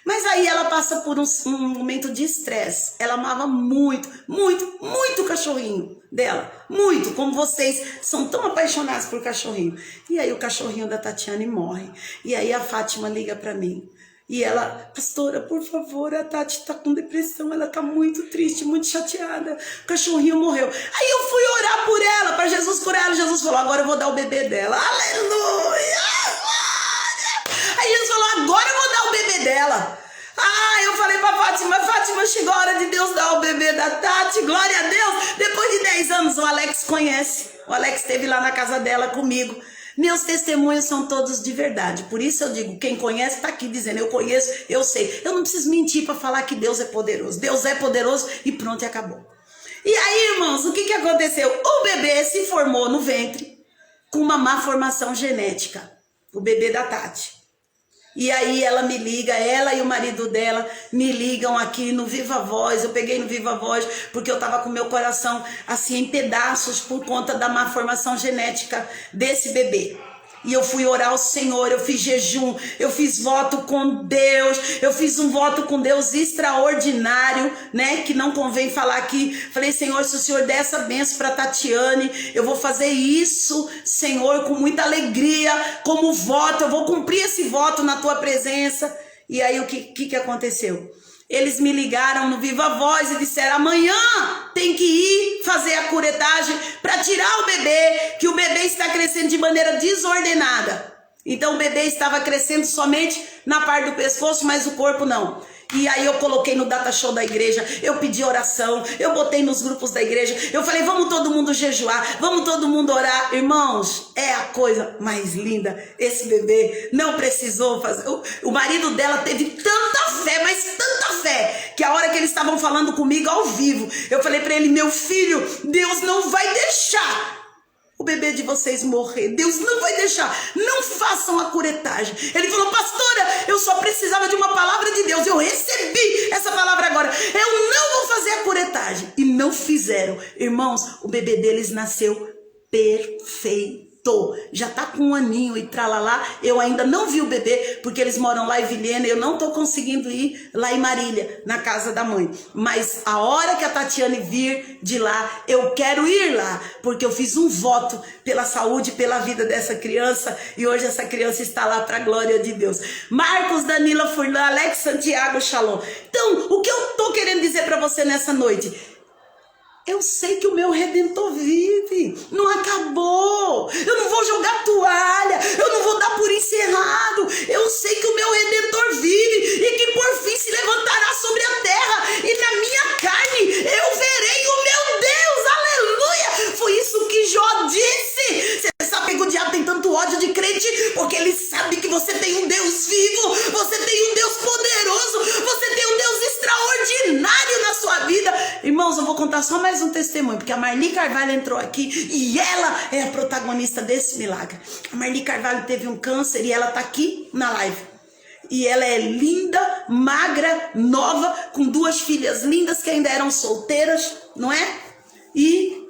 Mas aí ela passa por um momento de estresse. Ela amava muito, muito, muito o cachorrinho dela. Muito, como vocês são tão apaixonados por cachorrinho. E aí o cachorrinho da Tatiane morre. E aí a Fátima liga para mim. E ela, pastora, por favor, a Tati tá com depressão, ela tá muito triste, muito chateada, o cachorrinho morreu. Aí eu fui orar por ela, para Jesus curar ela. Jesus falou, agora eu vou dar o bebê dela. Aleluia! Aí Jesus falou, agora eu vou dar o bebê dela. Eu falei pra Fátima, chegou a hora de Deus dar o bebê da Tati, glória a Deus. Depois de 10 anos, o Alex conhece. O Alex esteve lá na casa dela comigo. Meus testemunhos são todos de verdade. Por isso eu digo, quem conhece está aqui dizendo, eu conheço, eu sei. Eu não preciso mentir para falar que Deus é poderoso. Deus é poderoso e pronto, e acabou. E aí, irmãos, o que aconteceu? O bebê se formou no ventre com uma má formação genética. O bebê da Tati. E aí ela me liga, ela e o marido dela me ligam aqui no Viva Voz. Eu peguei no Viva Voz porque eu tava com meu coração assim em pedaços por conta da má formação genética desse bebê. E eu fui orar ao Senhor, eu fiz jejum, eu fiz voto com Deus, eu fiz um voto com Deus extraordinário, né? Que não convém falar aqui. Falei, Senhor, se o Senhor der essa bênção para Tatiane, eu vou fazer isso, Senhor, com muita alegria, como voto, eu vou cumprir esse voto na tua presença. E aí o que aconteceu? Eles me ligaram no Viva Voz e disseram, amanhã tem que ir fazer a curetagem para tirar o bebê, que o bebê está crescendo de maneira desordenada. Então o bebê estava crescendo somente na parte do pescoço, mas o corpo não. E aí eu coloquei no data show da igreja, eu pedi oração, eu botei nos grupos da igreja, eu falei, vamos todo mundo jejuar, vamos todo mundo orar. Irmãos, é a coisa mais linda. Esse bebê não precisou fazer. O marido dela teve tanta fé, mas tanta fé, que a hora que eles estavam falando comigo ao vivo, eu falei para ele, meu filho, Deus não vai deixar o bebê de vocês morrer. Deus não vai deixar. Não façam a curetagem. Ele falou, pastora, eu só precisava de uma palavra de Deus. Eu recebi essa palavra agora. Eu não vou fazer a curetagem. E não fizeram. Irmãos, o bebê deles nasceu perfeito. Já tá com 1 aninho e tralalá. Eu ainda não vi o bebê, porque eles moram lá em Vilhena. Eu não tô conseguindo ir lá em Marília, na casa da mãe. Mas a hora que a Tatiane vir de lá, eu quero ir lá, porque eu fiz um voto pela saúde, pela vida dessa criança, e hoje essa criança está lá para a glória de Deus. Marcos, Danila Furlan, Alex Santiago, Shalom. Então, o que eu tô querendo dizer para você nessa noite? Eu sei que o meu Redentor vive, não acabou, eu não vou jogar toalha, eu não vou dar por encerrado. Eu sei que o meu Redentor vive e que por fim se levantará sobre a terra, e na minha carne eu verei o meu Deus, aleluia. Foi isso que Jó disse. Você sabe que o diabo tem tanto ódio de crente, porque ele sabe que você tem um Deus vivo, você tem um Deus poderoso, você tem um Deus extraordinário na sua vida. Irmãos, eu vou contar só mais um testemunho, porque a Marli Carvalho entrou aqui e ela é a protagonista desse milagre. A Marli Carvalho teve um câncer e ela tá aqui na live. E ela é linda, magra, nova, com 2 filhas lindas que ainda eram solteiras, não é? E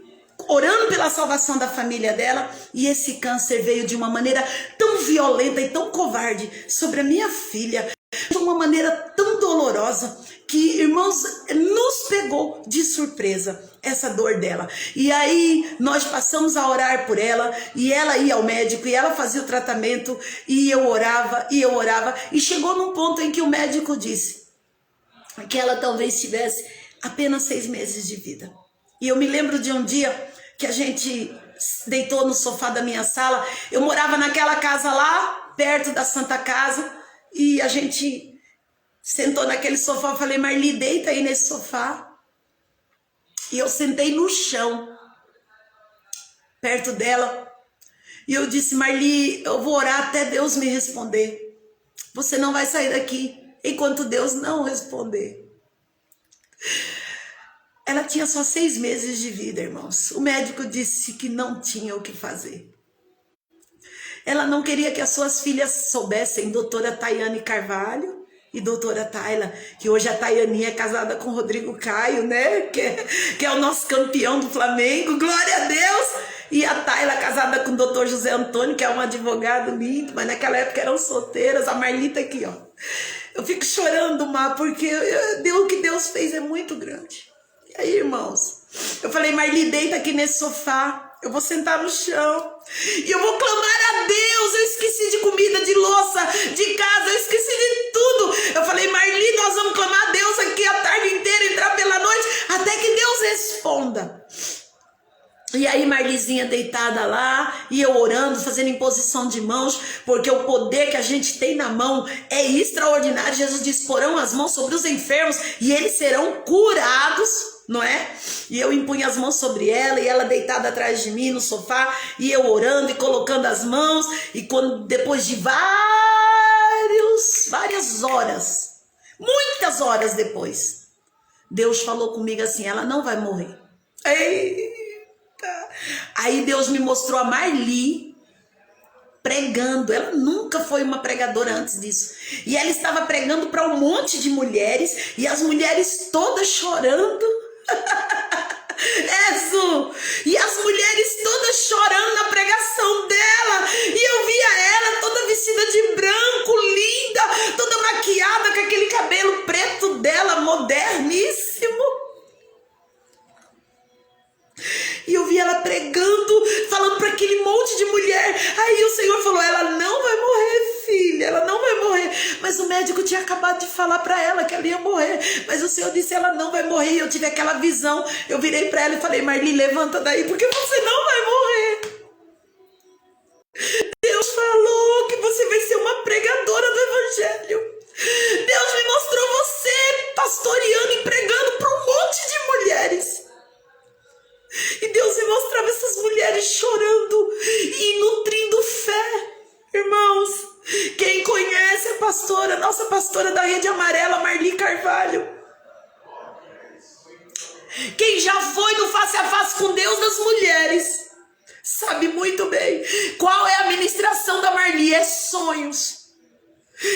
orando pela salvação da família dela, e esse câncer veio de uma maneira tão violenta e tão covarde sobre a minha filha, de uma maneira tão dolorosa, que, irmãos, nos pegou de surpresa essa dor dela. E aí nós passamos a orar por ela, e ela ia ao médico, e ela fazia o tratamento, e eu orava, e chegou num ponto em que o médico disse que ela talvez tivesse apenas 6 meses de vida. E eu me lembro de um dia que a gente deitou no sofá da minha sala. Eu morava naquela casa lá, perto da Santa Casa, e a gente sentou naquele sofá. Eu falei, Marli, deita aí nesse sofá. E eu sentei no chão, perto dela. E eu disse, Marli, eu vou orar até Deus me responder. Você não vai sair daqui enquanto Deus não responder. Ela tinha só 6 meses de vida, irmãos. O médico disse que não tinha o que fazer. Ela não queria que as suas filhas soubessem, doutora Tayane Carvalho e doutora Tayla, que hoje a Tayaninha é casada com o Rodrigo Caio, né? Que é o nosso campeão do Flamengo, glória a Deus! E a Tayla casada com o doutor José Antônio, que é um advogado lindo, mas naquela época eram solteiras. A Marlita aqui, ó. Eu fico chorando, Mar, porque o que Deus fez é muito grande. E aí, irmãos, eu falei, Marli, deita aqui nesse sofá, eu vou sentar no chão e eu vou clamar a Deus. Eu esqueci de comida, de louça, de casa, eu esqueci de tudo. Eu falei, Marli, nós vamos clamar a Deus aqui a tarde inteira, entrar pela noite, até que Deus responda. E aí Marlizinha deitada lá, e eu orando, fazendo imposição de mãos, porque o poder que a gente tem na mão é extraordinário. Jesus diz, porão as mãos sobre os enfermos e eles serão curados, não é? E eu impunha as mãos sobre ela, e ela deitada atrás de mim no sofá, e eu orando e colocando as mãos, e quando depois de várias horas, muitas horas depois, Deus falou comigo assim, ela não vai morrer. Ei! Aí Deus me mostrou a Marli pregando. Ela nunca foi uma pregadora antes disso. E ela estava pregando para um monte de mulheres, e as mulheres todas chorando. E as mulheres todas chorando na pregação dela. E eu via ela toda vestida de branco, linda, toda maquiada, com aquele cabelo preto dela, moderníssimo. E eu vi ela pregando, falando para aquele monte de mulher. Aí o Senhor falou, ela não vai morrer, filha, ela não vai morrer. Mas o médico tinha acabado de falar para ela que ela ia morrer. Mas o Senhor disse, ela não vai morrer. E eu tive aquela visão. Eu virei para ela e falei, Marli, levanta daí, porque você não vai morrer. Deus falou que você vai ser uma pregadora do Evangelho. Deus me mostrou você pastoreando e pregando para um monte de mulheres. E Deus me mostrava essas mulheres chorando e nutrindo fé. Irmãos, quem conhece a pastora, nossa pastora da Rede Amarela, Marli Carvalho, quem já foi no face a face com Deus das mulheres, sabe muito bem qual é a ministração da Marli. É sonhos.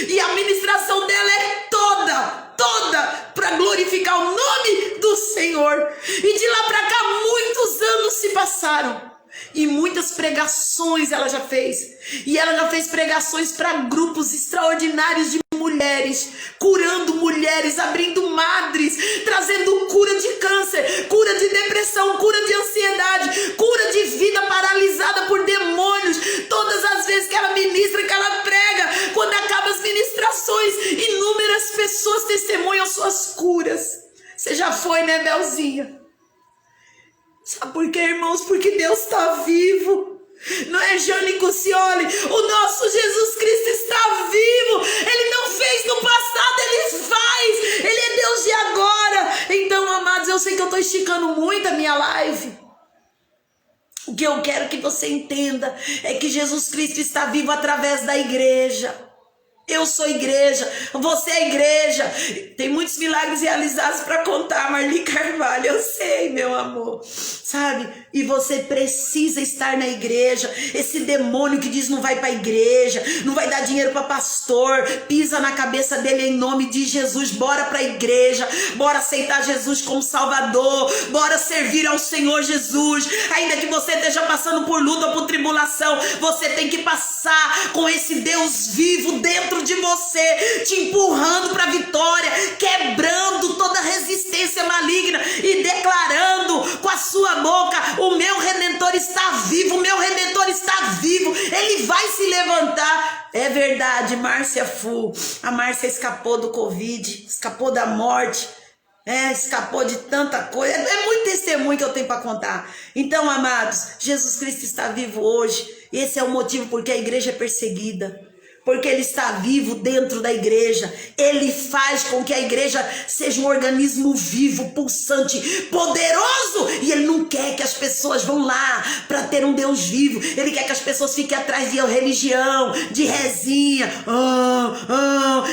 E a ministração dela é toda para glorificar o nome do Senhor. E de lá para cá muitos anos se passaram, e muitas pregações ela já fez. E ela já fez pregações para grupos extraordinários de mulheres, curando mulheres, abrindo madres, trazendo cura de câncer, cura de depressão, cura de ansiedade, cura de vida paralisada por demônios. Todas as vezes que ela ministra, que ela prega, quando acaba as ministrações, inúmeras pessoas testemunham suas curas. Você já foi, né, Belzinha? Sabe por quê, irmãos? Porque Deus está vivo. Não é Jane Cucioli? O nosso Jesus Cristo está vivo. Ele não fez no passado, Ele faz. Ele é Deus de agora. Então, amados, eu sei que eu estou esticando muito a minha live. O que eu quero que você entenda é que Jesus Cristo está vivo através da igreja. Eu sou igreja, você é igreja. Tem muitos milagres realizados para contar, Marli Carvalho, eu sei, meu amor, sabe? E você precisa estar na igreja. Esse demônio que diz não vai para a igreja, não vai dar dinheiro para pastor, pisa na cabeça dele em nome de Jesus. Bora para a igreja, bora aceitar Jesus como Salvador, bora servir ao Senhor Jesus. Ainda que você esteja passando por luta ou por tribulação, você tem que passar com esse Deus vivo dentro de você, te empurrando para a vitória, quebrando toda resistência maligna e declarando com a sua boca: o meu Redentor está vivo, o meu Redentor está vivo, ele vai se levantar. É verdade, Márcia Fu, a Márcia escapou do Covid, escapou da morte, escapou de tanta coisa. É muito testemunho que eu tenho para contar. Então, amados, Jesus Cristo está vivo hoje. Esse é o motivo porque a igreja é perseguida. Porque ele está vivo dentro da igreja. Ele faz com que a igreja seja um organismo vivo, pulsante, poderoso. E ele não quer que as pessoas vão lá para ter um Deus vivo. Ele quer que as pessoas fiquem atrás de religião, de rezinha,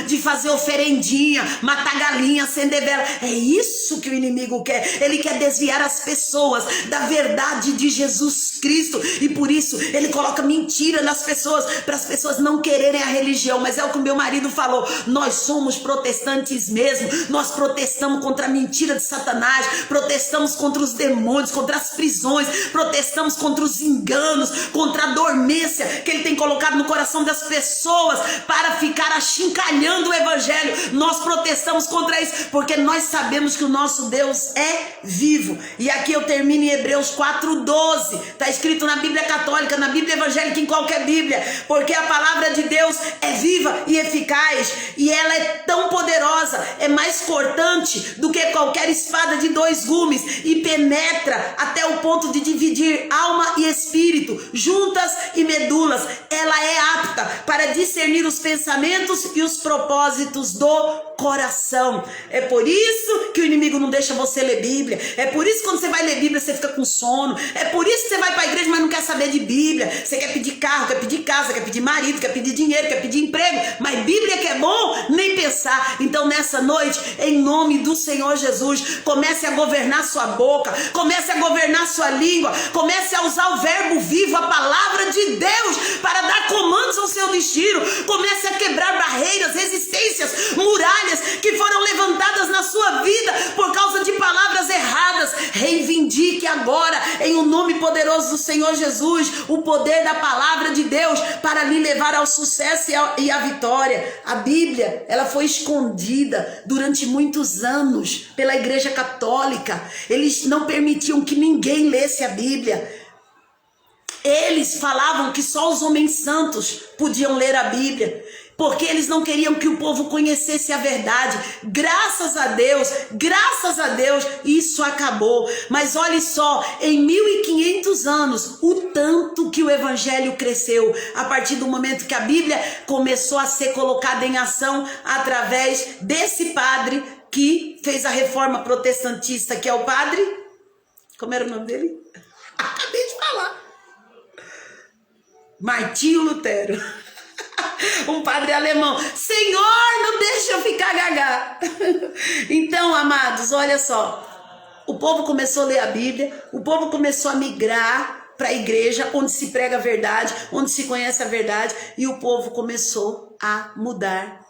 de fazer oferendinha, matar galinha, acender vela. É isso que o inimigo quer. Ele quer desviar as pessoas da verdade de Jesus Cristo. E por isso ele coloca mentira nas pessoas, para as pessoas não quererem a religião. Mas é o que o meu marido falou: nós somos protestantes mesmo. Nós protestamos contra a mentira de Satanás, protestamos contra os demônios, contra as prisões, protestamos contra os enganos, contra a dormência que ele tem colocado no coração das pessoas para ficar achincalhando o evangelho. Nós protestamos contra isso porque nós sabemos que o nosso Deus é vivo. E aqui eu termino em Hebreus 4:12. Está escrito na Bíblia Católica, na Bíblia Evangélica, em qualquer Bíblia, porque a palavra de Deus é viva e eficaz, e ela é tão poderosa, é mais cortante do que qualquer espada de 2 gumes, e penetra até o ponto de dividir alma e espírito, juntas e medulas. Ela é apta para discernir os pensamentos e os propósitos do coração. É por isso que o inimigo não deixa você ler Bíblia. É por isso que quando você vai ler Bíblia você fica com sono. É por isso que você vai para a igreja, mas não quer saber de Bíblia. Você quer pedir carro, quer pedir casa, quer pedir marido, quer pedir dinheiro, quer pedir emprego, mas Bíblia que é bom, nem pensar. Então nessa noite, em nome do Senhor Jesus, comece a governar sua boca, comece a governar sua língua, comece a usar o verbo vivo, a palavra de Deus, para dar comandos ao seu destino. Comece a quebrar barreiras, resistências, muralhas que foram levantadas na sua vida por causa de palavras erradas. Reivindique agora, em o nome poderoso do Senhor Jesus, o poder da palavra de Deus para lhe levar ao sucesso e à vitória. A Bíblia, ela foi escondida durante muitos anos pela Igreja Católica. Eles não permitiam que ninguém lesse a Bíblia. Eles falavam que só os homens santos podiam ler a Bíblia, porque eles não queriam que o povo conhecesse a verdade. Graças a Deus, isso acabou. Mas olhe só, em 1500 anos, o tanto que o evangelho cresceu, a partir do momento que a Bíblia começou a ser colocada em ação através desse padre que fez a reforma protestantista, que é o padre... Como era o nome dele? Acabei de falar. Martinho Lutero. Um padre alemão. Senhor, não deixa eu ficar gaga. Então, amados, olha só. O povo começou a ler a Bíblia. O povo começou a migrar para a igreja, onde se prega a verdade, onde se conhece a verdade. E o povo começou a mudar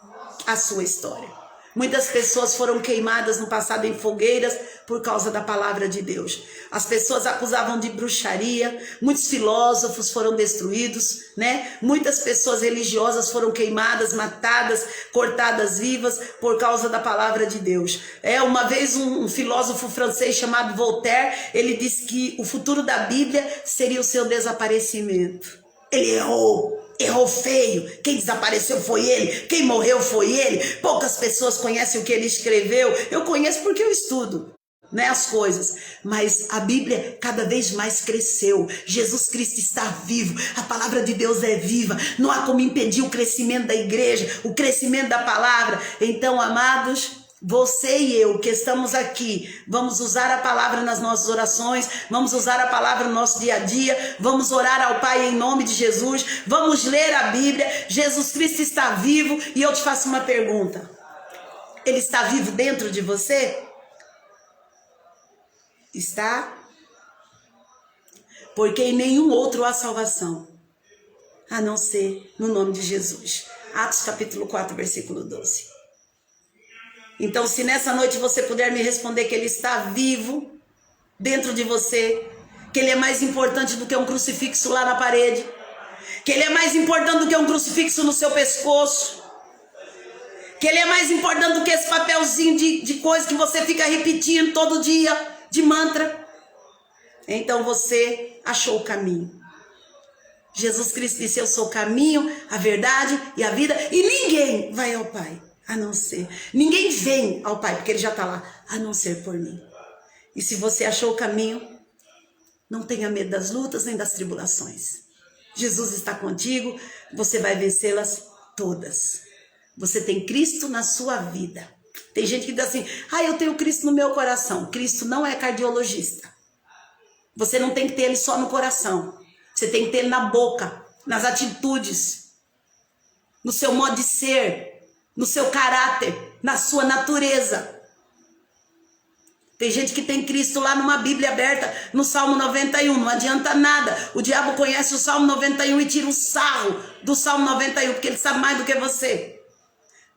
a sua história. Muitas pessoas foram queimadas no passado em fogueiras por causa da palavra de Deus. As pessoas acusavam de bruxaria, muitos filósofos foram destruídos, né? Muitas pessoas religiosas foram queimadas, matadas, cortadas vivas por causa da palavra de Deus. Uma vez um filósofo francês chamado Voltaire, ele disse que o futuro da Bíblia seria o seu desaparecimento. Ele errou feio. Quem desapareceu foi ele, quem morreu foi ele. Poucas pessoas conhecem o que ele escreveu. Eu conheço porque eu estudo, né, as coisas, mas a Bíblia cada vez mais cresceu. Jesus Cristo está vivo, a palavra de Deus é viva, não há como impedir o crescimento da igreja, o crescimento da palavra. Então, amados, Você e eu que estamos aqui, vamos usar a palavra nas nossas orações, vamos usar a palavra no nosso dia a dia, vamos orar ao Pai em nome de Jesus, vamos ler a Bíblia. Jesus Cristo está vivo e eu te faço uma pergunta: Ele está vivo dentro de você? Está? Porque em nenhum outro há salvação, a não ser no nome de Jesus. Atos capítulo 4, versículo 12. Então, se nessa noite você puder me responder que Ele está vivo dentro de você, que Ele é mais importante do que um crucifixo lá na parede, que Ele é mais importante do que um crucifixo no seu pescoço, que Ele é mais importante do que esse papelzinho de coisa que você fica repetindo todo dia, de mantra, então você achou o caminho. Jesus Cristo disse: eu sou o caminho, a verdade e a vida, e ninguém vai ao Pai a não ser, ninguém vem ao Pai, porque Ele já está lá, a não ser por mim. E se você achou o caminho, não tenha medo das lutas nem das tribulações. Jesus está contigo, você vai vencê-las todas. Você tem Cristo na sua vida. Tem gente que diz assim: eu tenho Cristo no meu coração. Cristo não é cardiologista. Você não tem que ter Ele só no coração. Você tem que ter Ele na boca, nas atitudes, no seu modo de ser, no seu caráter, na sua natureza. Tem gente que tem Cristo lá numa Bíblia aberta, no Salmo 91, não adianta nada. O diabo conhece o Salmo 91 e tira um sarro do Salmo 91, porque ele sabe mais do que você.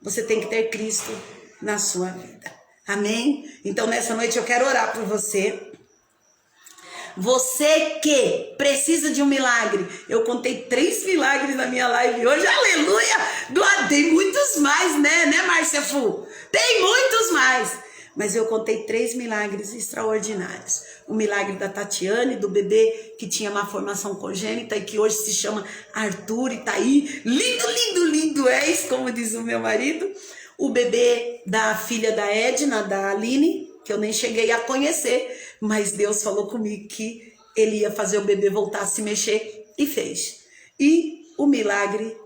Você tem que ter Cristo na sua vida. Amém? Então nessa noite eu quero orar por você. Você que precisa de um milagre. Eu contei 3 milagres na minha live hoje. Aleluia! Tem muitos mais, né Márcia Fu? Tem muitos mais. Mas eu contei 3 milagres extraordinários. O milagre da Tatiane, do bebê que tinha uma formação congênita e que hoje se chama Arthur e tá aí. Lindo, lindo, lindo és, como diz o meu marido. O bebê da filha da Edna, da Aline, que eu nem cheguei a conhecer, mas Deus falou comigo que Ele ia fazer o bebê voltar a se mexer e fez. E o milagre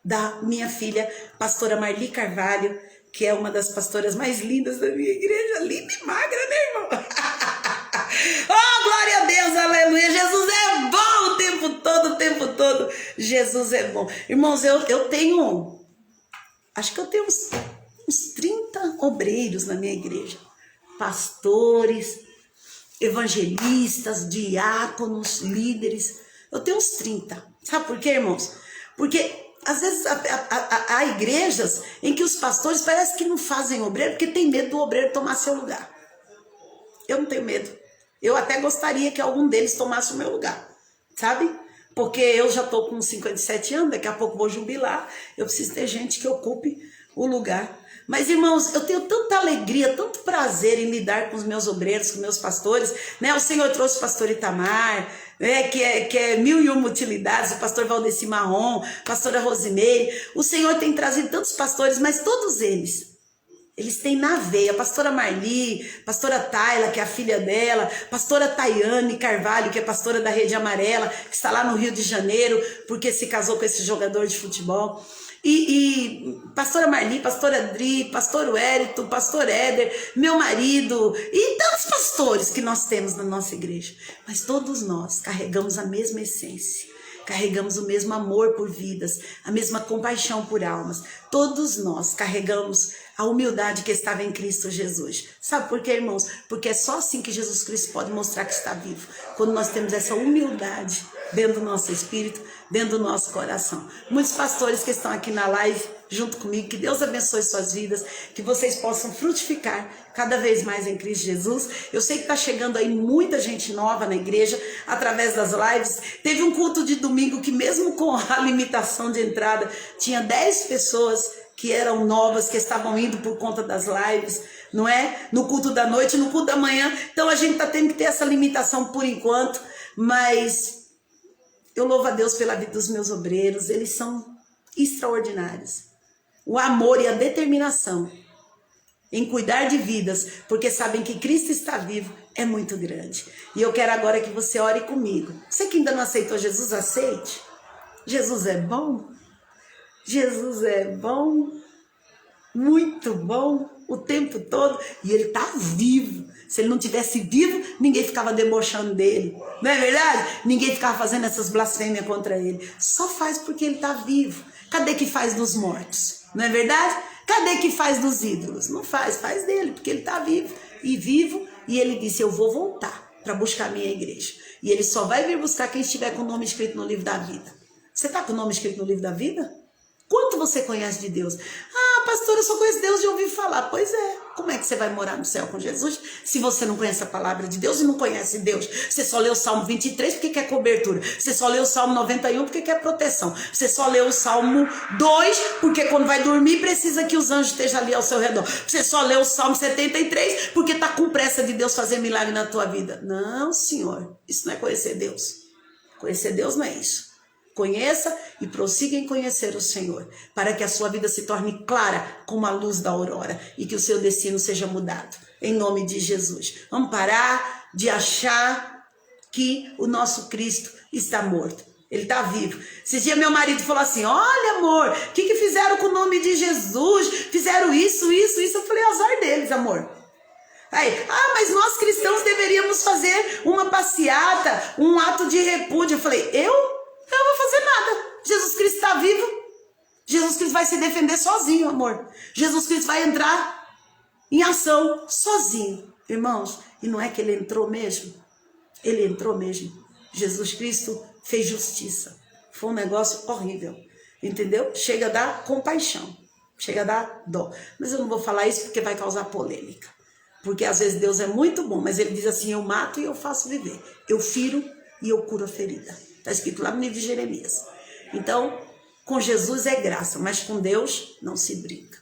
da minha filha, pastora Marli Carvalho, que é uma das pastoras mais lindas da minha igreja, linda e magra, né, irmão? Oh, glória a Deus, aleluia. Jesus é bom o tempo todo. Jesus é bom. Irmãos, eu tenho, acho que eu tenho uns 30 obreiros na minha igreja. Pastores, evangelistas, diáconos, líderes. Eu tenho uns 30. Sabe por quê, irmãos? Porque às vezes há igrejas em que os pastores parece que não fazem obreiro porque tem medo do obreiro tomar seu lugar. Eu não tenho medo. Eu até gostaria que algum deles tomasse o meu lugar, sabe? Porque eu já estou com 57 anos, daqui a pouco vou jubilar. Eu preciso ter gente que ocupe o lugar. Mas, irmãos, eu tenho tanta alegria, tanto prazer em lidar com os meus obreiros, com meus pastores, né? O Senhor trouxe o pastor Itamar, né? que é 1001 utilidades, o pastor Valdeci Marrom, pastora Rosimeire. O Senhor tem trazido tantos pastores, mas todos eles têm na veia. A pastora Marli, pastora Tayla, que é a filha dela, pastora Tayane Carvalho, que é pastora da Rede Amarela, que está lá no Rio de Janeiro, porque se casou com esse jogador de futebol. E pastora Marli, pastora Adri, pastor Wérito, pastor Éder, meu marido e tantos pastores que nós temos na nossa igreja. Mas todos nós carregamos a mesma essência, carregamos o mesmo amor por vidas, a mesma compaixão por almas. Todos nós carregamos a humildade que estava em Cristo Jesus. Sabe por quê, irmãos? Porque é só assim que Jesus Cristo pode mostrar que está vivo. Quando nós temos essa humildade dentro do nosso espírito, dentro do nosso coração. Muitos pastores que estão aqui na live junto comigo, que Deus abençoe suas vidas, que vocês possam frutificar cada vez mais em Cristo Jesus. Eu sei que está chegando aí muita gente nova na igreja, através das lives. Teve um culto de domingo que mesmo com a limitação de entrada, tinha 10 pessoas que eram novas, que estavam indo por conta das lives, não é? No culto da noite, no culto da manhã. Então a gente está tendo que ter essa limitação por enquanto, mas eu louvo a Deus pela vida dos meus obreiros, eles são extraordinários. O amor e a determinação em cuidar de vidas, porque sabem que Cristo está vivo, é muito grande. E eu quero agora que você ore comigo. Você que ainda não aceitou Jesus, aceite. Jesus é bom. Jesus é bom. Muito bom. o tempo todo, e ele está vivo. Se ele não tivesse vivo, ninguém ficava debochando dele. Não é verdade? Ninguém ficava fazendo essas blasfêmias contra ele. Só faz porque ele está vivo. Cadê que faz dos mortos? Não é verdade? Cadê que faz dos ídolos? Não faz, faz dele, porque ele está vivo. E ele disse, eu vou voltar para buscar a minha igreja. E ele só vai vir buscar quem estiver com o nome escrito no livro da vida. Você está com o nome escrito no livro da vida? Quanto você conhece de Deus? Ah, pastor, eu só conheço Deus de ouvir falar. Pois é, como é que você vai morar no céu com Jesus se você não conhece a palavra de Deus e não conhece Deus? Você só leu o Salmo 23 porque quer cobertura. Você só leu o Salmo 91 porque quer proteção. Você só leu o Salmo 2 porque quando vai dormir precisa que os anjos estejam ali ao seu redor. Você só leu o Salmo 73 porque está com pressa de Deus fazer milagre na tua vida. Não, senhor, isso não é conhecer Deus. Conhecer Deus não é isso. Conheça e prossiga em conhecer o Senhor, para que a sua vida se torne clara como a luz da aurora e que o seu destino seja mudado, em nome de Jesus. Vamos parar de achar que o nosso Cristo está morto. Ele está vivo. Esses dias meu marido falou assim, olha amor, o que fizeram com o nome de Jesus? Fizeram isso. Eu falei, azar deles, amor. Aí, mas nós cristãos deveríamos fazer uma passeata, um ato de repúdio. Eu falei, eu não vou fazer nada. Jesus Cristo está vivo. Jesus Cristo vai se defender sozinho, amor. Jesus Cristo vai entrar em ação sozinho. Irmãos, e não é que ele entrou mesmo? Ele entrou mesmo. Jesus Cristo fez justiça. Foi um negócio horrível. Entendeu? Chega a dar compaixão. Chega a dar dó. Mas eu não vou falar isso porque vai causar polêmica. Porque às vezes Deus é muito bom, mas ele diz assim, eu mato e eu faço viver. Eu firo e eu curo a ferida. Está escrito lá no livro de Jeremias. Então, com Jesus é graça, mas com Deus não se brinca.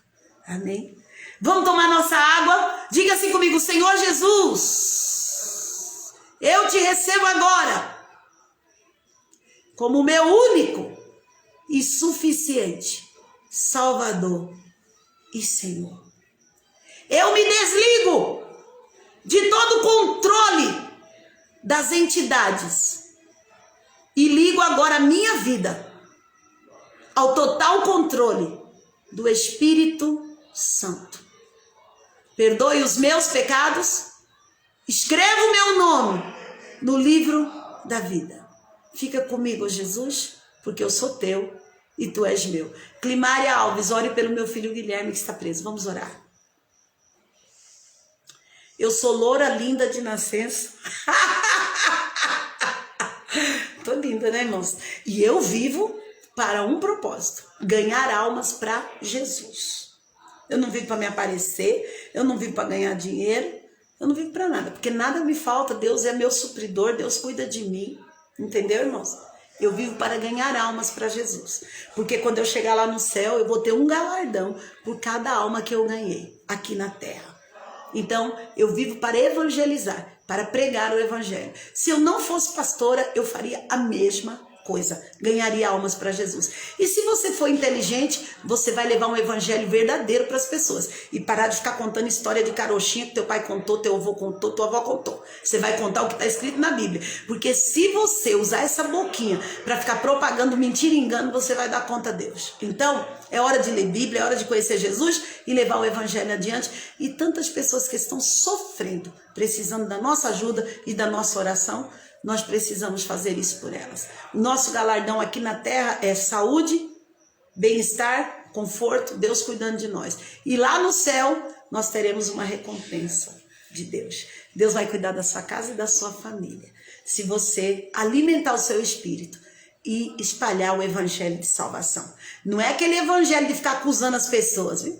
Amém? Vamos tomar nossa água? Diga assim comigo, Senhor Jesus, eu te recebo agora como meu único e suficiente Salvador e Senhor. Eu me desligo de todo o controle das entidades e ligo agora a minha vida ao total controle do Espírito Santo. Perdoe os meus pecados, escreva o meu nome no livro da vida. Fica comigo, Jesus, porque eu sou teu e tu és meu. Climária Alves, ore pelo meu filho Guilherme que está preso. Vamos orar. Eu sou loura, linda de nascença. Tô linda, né, irmãos? E eu vivo para um propósito. Ganhar almas para Jesus. Eu não vivo para me aparecer. Eu não vivo para ganhar dinheiro. Eu não vivo para nada. Porque nada me falta. Deus é meu supridor. Deus cuida de mim. Entendeu, irmãos? Eu vivo para ganhar almas para Jesus. Porque quando eu chegar lá no céu, eu vou ter um galardão por cada alma que eu ganhei aqui na terra. Então, eu vivo para evangelizar, para pregar o evangelho. Se eu não fosse pastora, eu faria a mesma coisa, ganharia almas para Jesus. E se você for inteligente, você vai levar um evangelho verdadeiro para as pessoas e parar de ficar contando história de carochinha que teu pai contou, teu avô contou, tua avó contou. Você vai contar o que está escrito na Bíblia, porque se você usar essa boquinha para ficar propagando mentira e engano, você vai dar conta a Deus. Então, é hora de ler Bíblia, é hora de conhecer Jesus e levar o evangelho adiante. E tantas pessoas que estão sofrendo, precisando da nossa ajuda e da nossa oração, nós precisamos fazer isso por elas. O nosso galardão aqui na terra é saúde, bem-estar, conforto, Deus cuidando de nós. E lá no céu, nós teremos uma recompensa de Deus. Deus vai cuidar da sua casa e da sua família. Se você alimentar o seu espírito e espalhar o evangelho de salvação. Não é aquele evangelho de ficar acusando as pessoas, viu?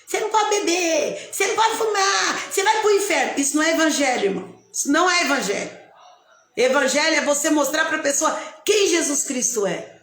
Você não pode beber, você não pode fumar, você vai para o inferno. Isso não é evangelho, irmão. Isso não é evangelho. Evangelho é você mostrar para a pessoa quem Jesus Cristo é.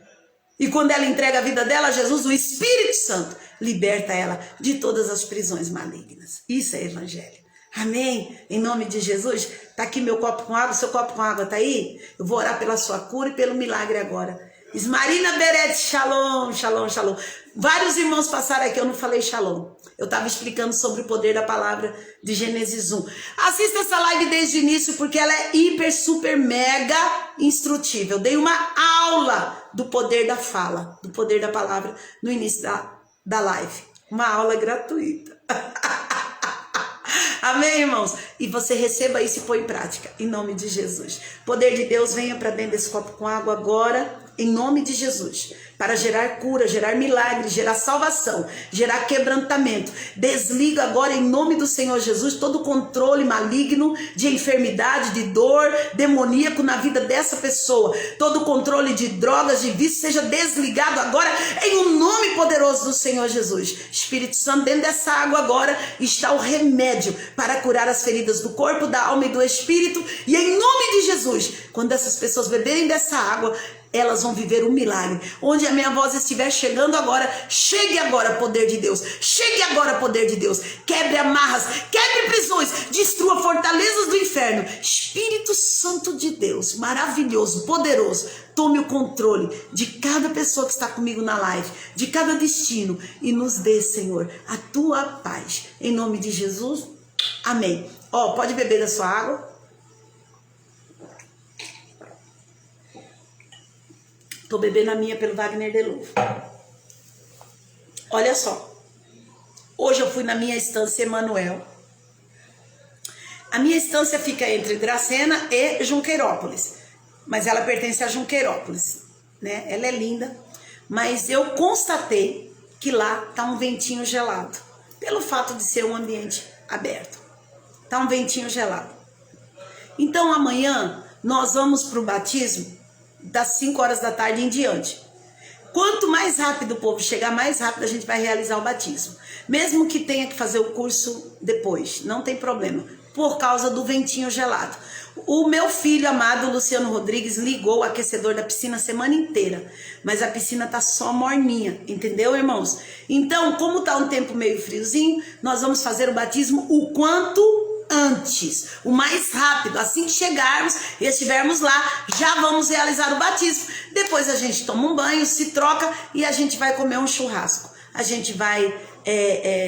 E quando ela entrega a vida dela a Jesus, o Espírito Santo liberta ela de todas as prisões malignas. Isso é evangelho. Amém? Em nome de Jesus. Tá aqui meu copo com água, seu copo com água tá aí? Eu vou orar pela sua cura e pelo milagre agora. Ismarina Beret, shalom, shalom, shalom. Vários irmãos passaram aqui, eu não falei shalom. Eu estava explicando sobre o poder da palavra de Gênesis 1. Assista essa live desde o início, porque ela é hiper, super, mega instrutiva. Eu dei uma aula do poder da fala, do poder da palavra no início da live. Uma aula gratuita. Amém, irmãos? E você receba isso e põe em prática, em nome de Jesus. Poder de Deus, venha para dentro desse copo com água agora, em nome de Jesus. Para gerar cura, gerar milagre, gerar salvação, gerar quebrantamento. Desliga agora, em nome do Senhor Jesus, todo controle maligno de enfermidade, de dor, demoníaco na vida dessa pessoa. Todo controle de drogas, de vício, seja desligado agora, em um nome poderoso do Senhor Jesus. Espírito Santo, dentro dessa água agora está o remédio para curar as feridas do corpo, da alma e do espírito. E em nome de Jesus, quando essas pessoas beberem dessa água, elas vão viver um milagre. Onde a minha voz estiver chegando agora, chegue agora, poder de Deus. Chegue agora, poder de Deus. Quebre amarras, quebre prisões, destrua fortalezas do inferno. Espírito Santo de Deus, maravilhoso, poderoso, tome o controle de cada pessoa que está comigo na live, de cada destino, e nos dê, Senhor, a tua paz. Em nome de Jesus, amém. Ó, pode beber da sua água. Tô bebendo a minha pelo Wagner Deluvo. Olha só. Hoje eu fui na minha estância Emanuel. A minha estância fica entre Dracena e Junqueirópolis. Mas ela pertence a Junqueirópolis, né? Ela é linda. Mas eu constatei que lá tá um ventinho gelado. Pelo fato de ser um ambiente aberto. Tá um ventinho gelado. Então amanhã nós vamos pro batismo das 5 horas da tarde em diante. Quanto mais rápido o povo chegar, mais rápido a gente vai realizar o batismo. Mesmo que tenha que fazer o curso depois, não tem problema, por causa do ventinho gelado. O meu filho amado, Luciano Rodrigues, ligou o aquecedor da piscina a semana inteira, mas a piscina tá só morninha, entendeu, irmãos? Então, como tá um tempo meio friozinho, nós vamos fazer o batismo o quanto antes, o mais rápido. Assim que chegarmos e estivermos lá, já vamos realizar o batismo. Depois a gente toma um banho, se troca e a gente vai comer um churrasco. A gente vai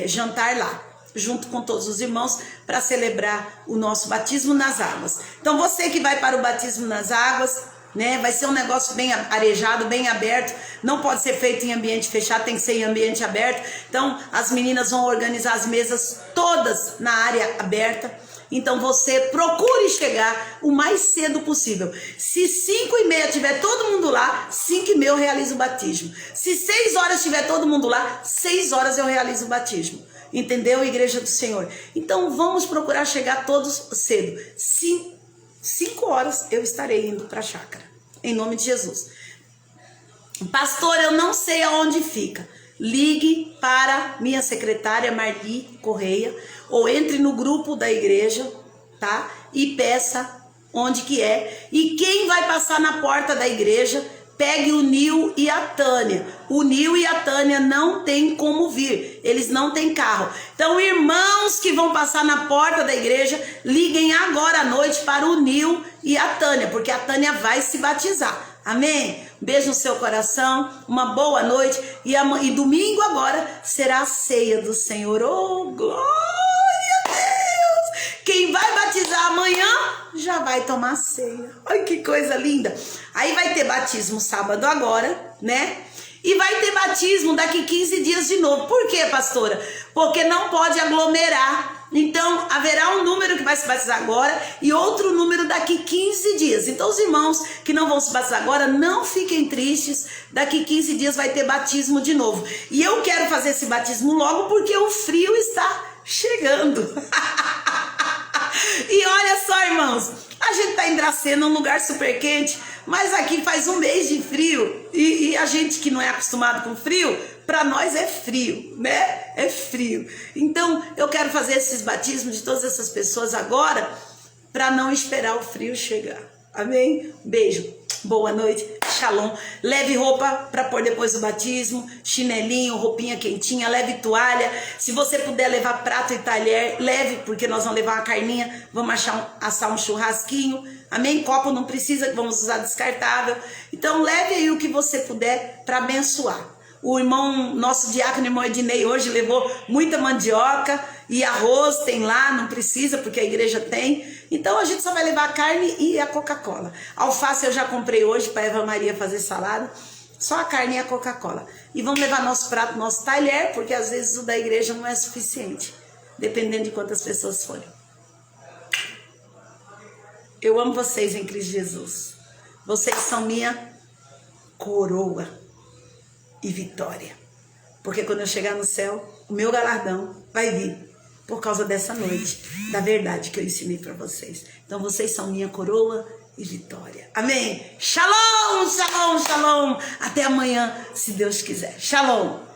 jantar lá, junto com todos os irmãos, para celebrar o nosso batismo nas águas. Então você que vai para o batismo nas águas, né, vai ser um negócio bem arejado, bem aberto. Não pode ser feito em ambiente fechado, tem que ser em ambiente aberto. Então as meninas vão organizar as mesas todas na área aberta. Então você procure chegar o mais cedo possível. Se 5h30 tiver todo mundo lá, 5h30 eu realizo o batismo. Se 6 horas tiver todo mundo lá, 6 horas eu realizo o batismo. Entendeu, Igreja do Senhor? Então vamos procurar chegar todos cedo. 5 horas eu estarei indo para a chácara, em nome de Jesus. Pastor, eu não sei aonde fica. Ligue para minha secretária Marli Correia, ou entre no grupo da igreja, tá? E peça onde que é. E quem vai passar na porta da igreja, pegue o Nil e a Tânia. O Nil e a Tânia não tem como vir, eles não têm carro. Então, irmãos que vão passar na porta da igreja, liguem agora à noite para o Nil e a Tânia, porque a Tânia vai se batizar. Amém? Beijo no seu coração, uma boa noite. E domingo agora será a ceia do Senhor. Oh, glória a Deus! Quem vai batizar amanhã já vai tomar ceia. Olha que coisa linda. Aí vai ter batismo sábado agora, né? E vai ter batismo daqui 15 dias de novo. Por quê, pastora? Porque não pode aglomerar. Então, haverá um número que vai se batizar agora e outro número daqui 15 dias. Então, os irmãos que não vão se batizar agora, não fiquem tristes. Daqui 15 dias vai ter batismo de novo. E eu quero fazer esse batismo logo porque o frio está chegando. E olha só, irmãos, a gente está em Dracena, um lugar super quente, mas aqui faz um mês de frio. E a gente que não é acostumado com frio, para nós é frio, né? É frio. Então, eu quero fazer esses batismos de todas essas pessoas agora, para não esperar o frio chegar. Amém? Beijo. Boa noite. Shalom. Leve roupa para pôr depois do batismo, chinelinho, roupinha quentinha, leve toalha. Se você puder levar prato e talher, leve, porque nós vamos levar uma carninha, vamos assar um churrasquinho. Amém? Copo não precisa, vamos usar descartável. Então, leve aí o que você puder para abençoar. O irmão, nosso diácono, irmão Ednei, hoje levou muita mandioca e arroz, tem lá, não precisa, porque a igreja tem. Então a gente só vai levar a carne e a Coca-Cola. Alface eu já comprei hoje para Eva Maria fazer salada. Só a carne e a Coca-Cola. E vamos levar nosso prato, nosso talher, porque às vezes o da igreja não é suficiente, dependendo de quantas pessoas forem. Eu amo vocês em Cristo Jesus. Vocês são minha coroa e vitória. Porque quando eu chegar no céu, o meu galardão vai vir por causa dessa noite, da verdade que eu ensinei para vocês. Então vocês são minha coroa e vitória. Amém? Shalom, shalom, shalom. Até amanhã, se Deus quiser. Shalom.